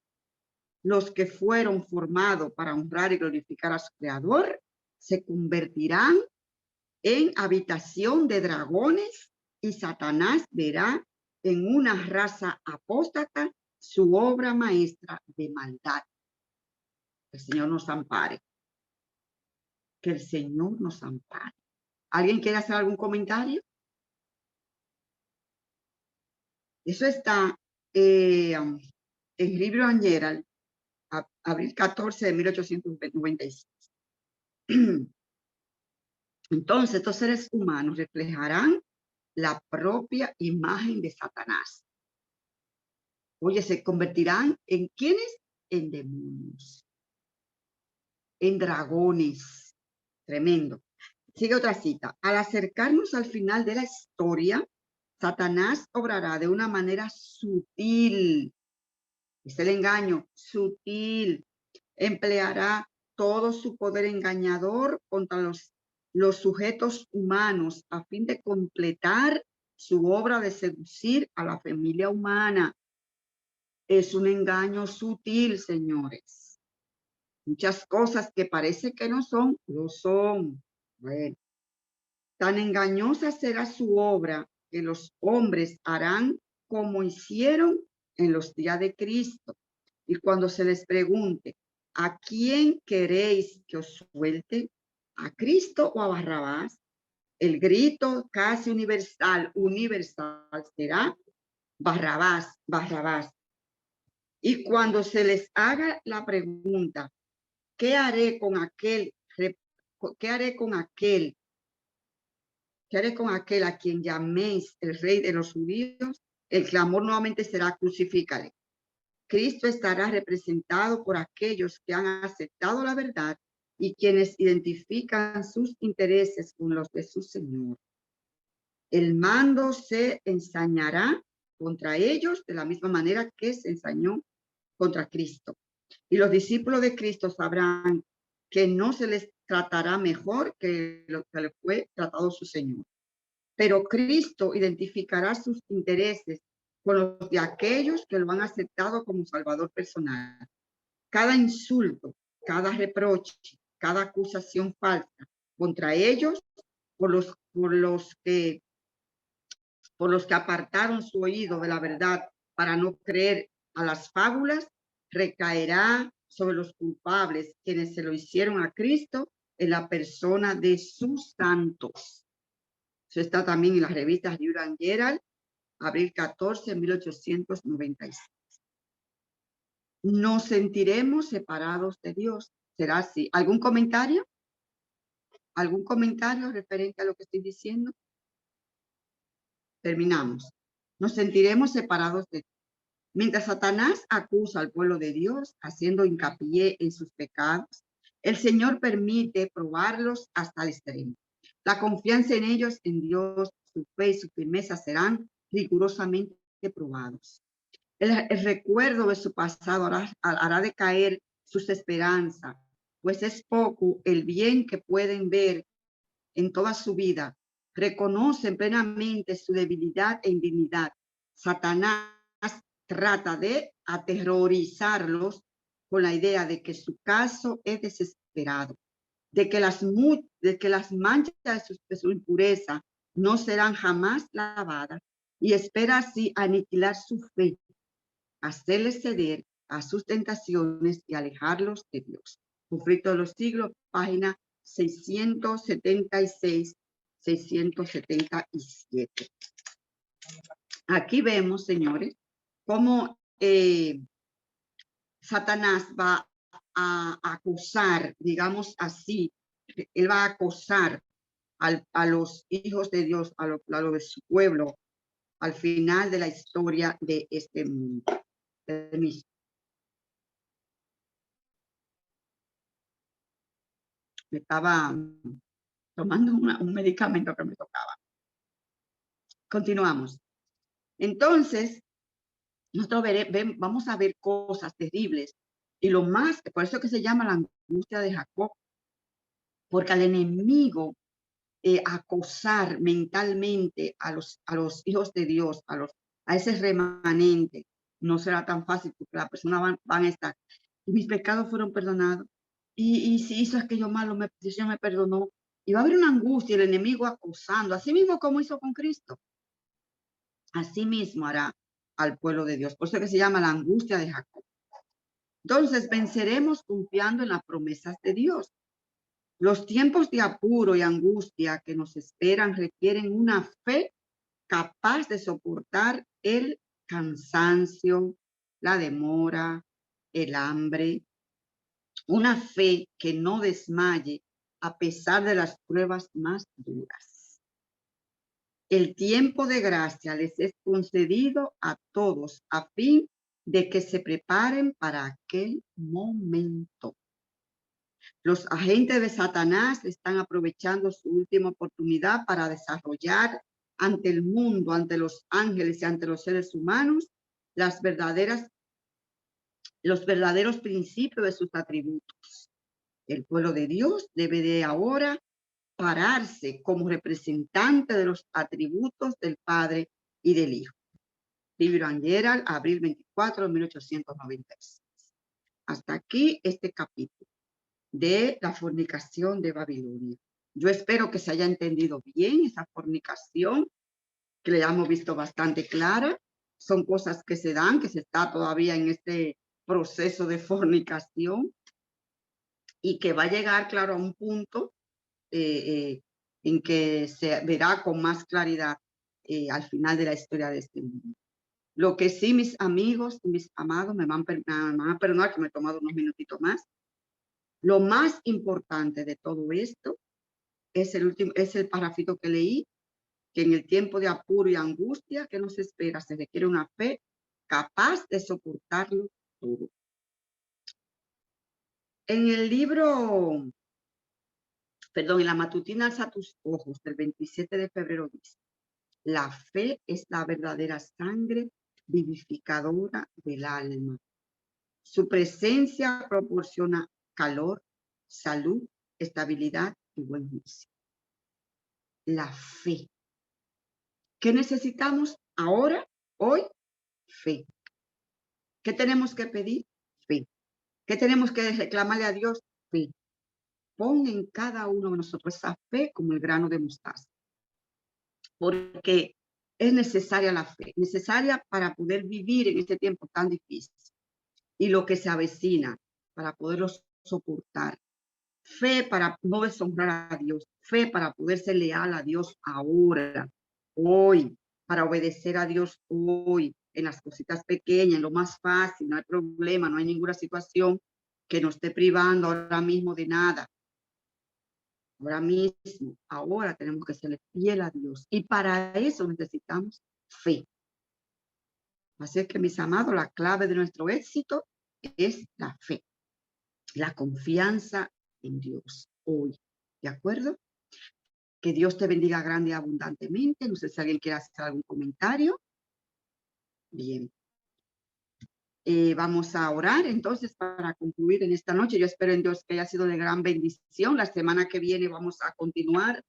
los que fueron formados para honrar y glorificar a su Creador, se convertirán en habitación de dragones, y Satanás verá en una raza apóstata su obra maestra de maldad. El Señor nos ampare. Que el Señor nos ampare. ¿Alguien quiere hacer algún comentario? Eso está en el libro Angel, abril 14 de 1896. Entonces, estos seres humanos reflejarán la propia imagen de Satanás. Oye, se convertirán en ¿quiénes? En demonios, en dragones. Tremendo. Sigue otra cita. Al acercarnos al final de la historia, Satanás obrará de una manera sutil. Es el engaño, sutil. Empleará todo su poder engañador contra los sujetos humanos a fin de completar su obra de seducir a la familia humana. Es un engaño sutil, señores. Muchas cosas que parece que no son, lo son. Bueno, tan engañosa será su obra que los hombres harán como hicieron en los días de Cristo. Y cuando se les pregunte, ¿a quién queréis que os suelte? ¿A Cristo o a Barrabás? El grito casi universal será Barrabás, Barrabás. Y cuando se les haga la pregunta, ¿qué haré con aquel a quien llaméis el rey de los judíos? El clamor nuevamente será: crucifícale. Cristo estará representado por aquellos que han aceptado la verdad y quienes identifican sus intereses con los de su Señor. El mando se ensañará contra ellos de la misma manera que se ensañó contra Cristo. Y los discípulos de Cristo sabrán que no se les tratará mejor que lo que le fue tratado su Señor. Pero Cristo identificará sus intereses con los de aquellos que lo han aceptado como Salvador personal. Cada insulto, cada reproche, cada acusación falsa contra ellos, por los que apartaron su oído de la verdad para no creer a las fábulas, recaerá sobre los culpables, quienes se lo hicieron a Cristo en la persona de sus santos. Eso está también en las revistas New Herald, abril 14, 1896. Nos sentiremos separados de Dios. ¿Será así? ¿Algún comentario? ¿Algún comentario referente a lo que estoy diciendo? Terminamos. Nos sentiremos separados de Dios. Mientras Satanás acusa al pueblo de Dios, haciendo hincapié en sus pecados, el Señor permite probarlos hasta el extremo. La confianza en ellos, en Dios, su fe y su firmeza serán rigurosamente probados. El recuerdo de su pasado hará decaer sus esperanzas, pues es poco el bien que pueden ver en toda su vida. Reconocen plenamente su debilidad e indignidad. Satanás trata de aterrorizarlos con la idea de que su caso es desesperado, de que las manchas de su impureza no serán jamás lavadas, y espera así aniquilar su fe, hacerles ceder a sus tentaciones y alejarlos de Dios. Conflicto de los siglos, página 676, 677. Aquí vemos, señores, cómo Satanás va a acusar, digamos así, él va a acosar a los hijos de Dios, a lo de su pueblo, al final de la historia de este mundo. Permiso. Me estaba tomando un medicamento que me tocaba. Continuamos. Entonces, nosotros vamos a ver cosas terribles. Y lo más, por eso que se llama la angustia de Jacob, porque al enemigo acosar mentalmente a los hijos de Dios, a ese remanente, no será tan fácil, porque la persona van a estar. Y mis pecados fueron perdonados. Y si hizo aquello malo, el Señor me perdonó. Y va a haber una angustia, el enemigo acosando, así mismo como hizo con Cristo. Así mismo hará al pueblo de Dios. Por eso que se llama la angustia de Jacob. Entonces venceremos confiando en las promesas de Dios. Los tiempos de apuro y angustia que nos esperan requieren una fe capaz de soportar el cansancio, la demora, el hambre. Una fe que no desmaye a pesar de las pruebas más duras. El tiempo de gracia les es concedido a todos a fin de que se preparen para aquel momento. Los agentes de Satanás están aprovechando su última oportunidad para desarrollar ante el mundo, ante los ángeles y ante los seres humanos, los verdaderos principios de sus atributos. El pueblo de Dios debe de ahora pararse como representante de los atributos del Padre y del Hijo. Libro and Gerald, abril 24 de 1896. Hasta aquí este capítulo de la fornicación de Babilonia. Yo espero que se haya entendido bien esa fornicación, que le hemos visto bastante clara. Son cosas que se dan, que se está todavía en este proceso de fornicación y que va a llegar, claro, a un punto en que se verá con más claridad al final de la historia de este mundo. Lo que sí, mis amigos, mis amados, me van a perdonar que me he tomado unos minutitos más. Lo más importante de todo esto es el parrafito que leí, que en el tiempo de apuro y angustia que nos espera se requiere una fe capaz de soportarlo todo. En el libro, perdón, en la matutina Alza tus ojos del 27 de febrero dice: la fe es la verdadera sangre vivificadora del alma. Su presencia proporciona calor, salud, estabilidad y buen juicio. La fe. ¿Qué necesitamos ahora, hoy? Fe. ¿Qué tenemos que pedir? Fe. ¿Qué tenemos que reclamarle a Dios? Fe. Pon en cada uno de nosotros esa fe como el grano de mostaza. Porque es necesaria la fe, necesaria para poder vivir en este tiempo tan difícil. Y lo que se avecina, para poderlo soportar. Fe para no deshonrar a Dios. Fe para poder ser leal a Dios ahora, hoy, para obedecer a Dios hoy, en las cositas pequeñas, en lo más fácil, no hay problema, no hay ninguna situación que nos esté privando ahora mismo de nada. Ahora mismo, ahora tenemos que serle fiel a Dios. Y para eso necesitamos fe. Así es que, mis amados, la clave de nuestro éxito es la fe, la confianza en Dios hoy. ¿De acuerdo? Que Dios te bendiga grande y abundantemente. No sé si alguien quiere hacer algún comentario. Bien. Vamos a orar entonces para concluir en esta noche. Yo espero en Dios que haya sido de gran bendición. La semana que viene vamos a continuar.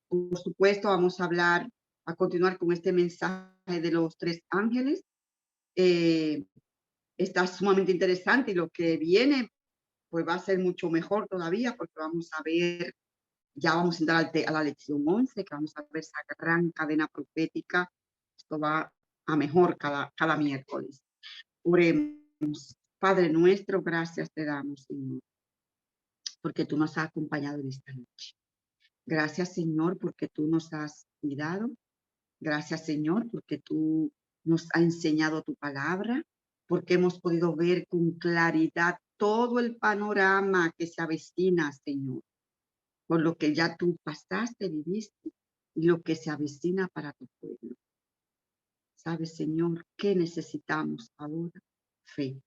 Por supuesto, vamos a continuar con este mensaje de los 3 ángeles. Está sumamente interesante y lo que viene pues va a ser mucho mejor todavía, porque vamos a ver, ya vamos a entrar a la lección 11, que vamos a ver esa gran cadena profética. Esto va a mejor cada miércoles. Oremos. Padre nuestro, gracias te damos, Señor, porque tú nos has acompañado en esta noche. Gracias, Señor, porque tú nos has cuidado. Gracias, Señor, porque tú nos has enseñado tu palabra, porque hemos podido ver con claridad todo el panorama que se avecina, Señor, por lo que ya tú pasaste, viviste, y lo que se avecina para tu pueblo. ¿Sabes, Señor, qué necesitamos ahora? Fe.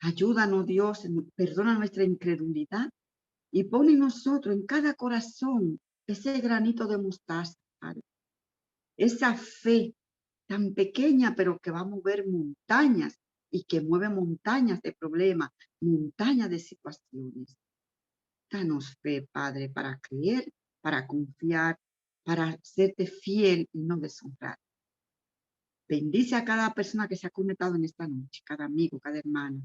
Ayúdanos, Dios, perdona nuestra incredulidad y pon en nosotros, en cada corazón, ese granito de mostaza, Padre. Esa fe tan pequeña, pero que va a mover montañas y que mueve montañas de problemas, montañas de situaciones. Danos fe, Padre, para creer, para confiar, para serte fiel y no deshonrar. Bendice a cada persona que se ha conectado en esta noche, cada amigo, cada hermano.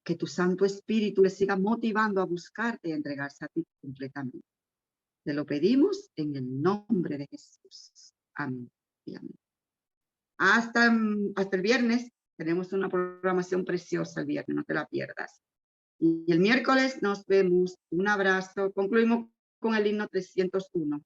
Que tu Santo Espíritu les siga motivando a buscarte y a entregarse a ti completamente. Te lo pedimos en el nombre de Jesús. Amén y amén. Hasta el viernes. Tenemos una programación preciosa el viernes, no te la pierdas. Y el miércoles nos vemos. Un abrazo. Concluimos con el himno 301.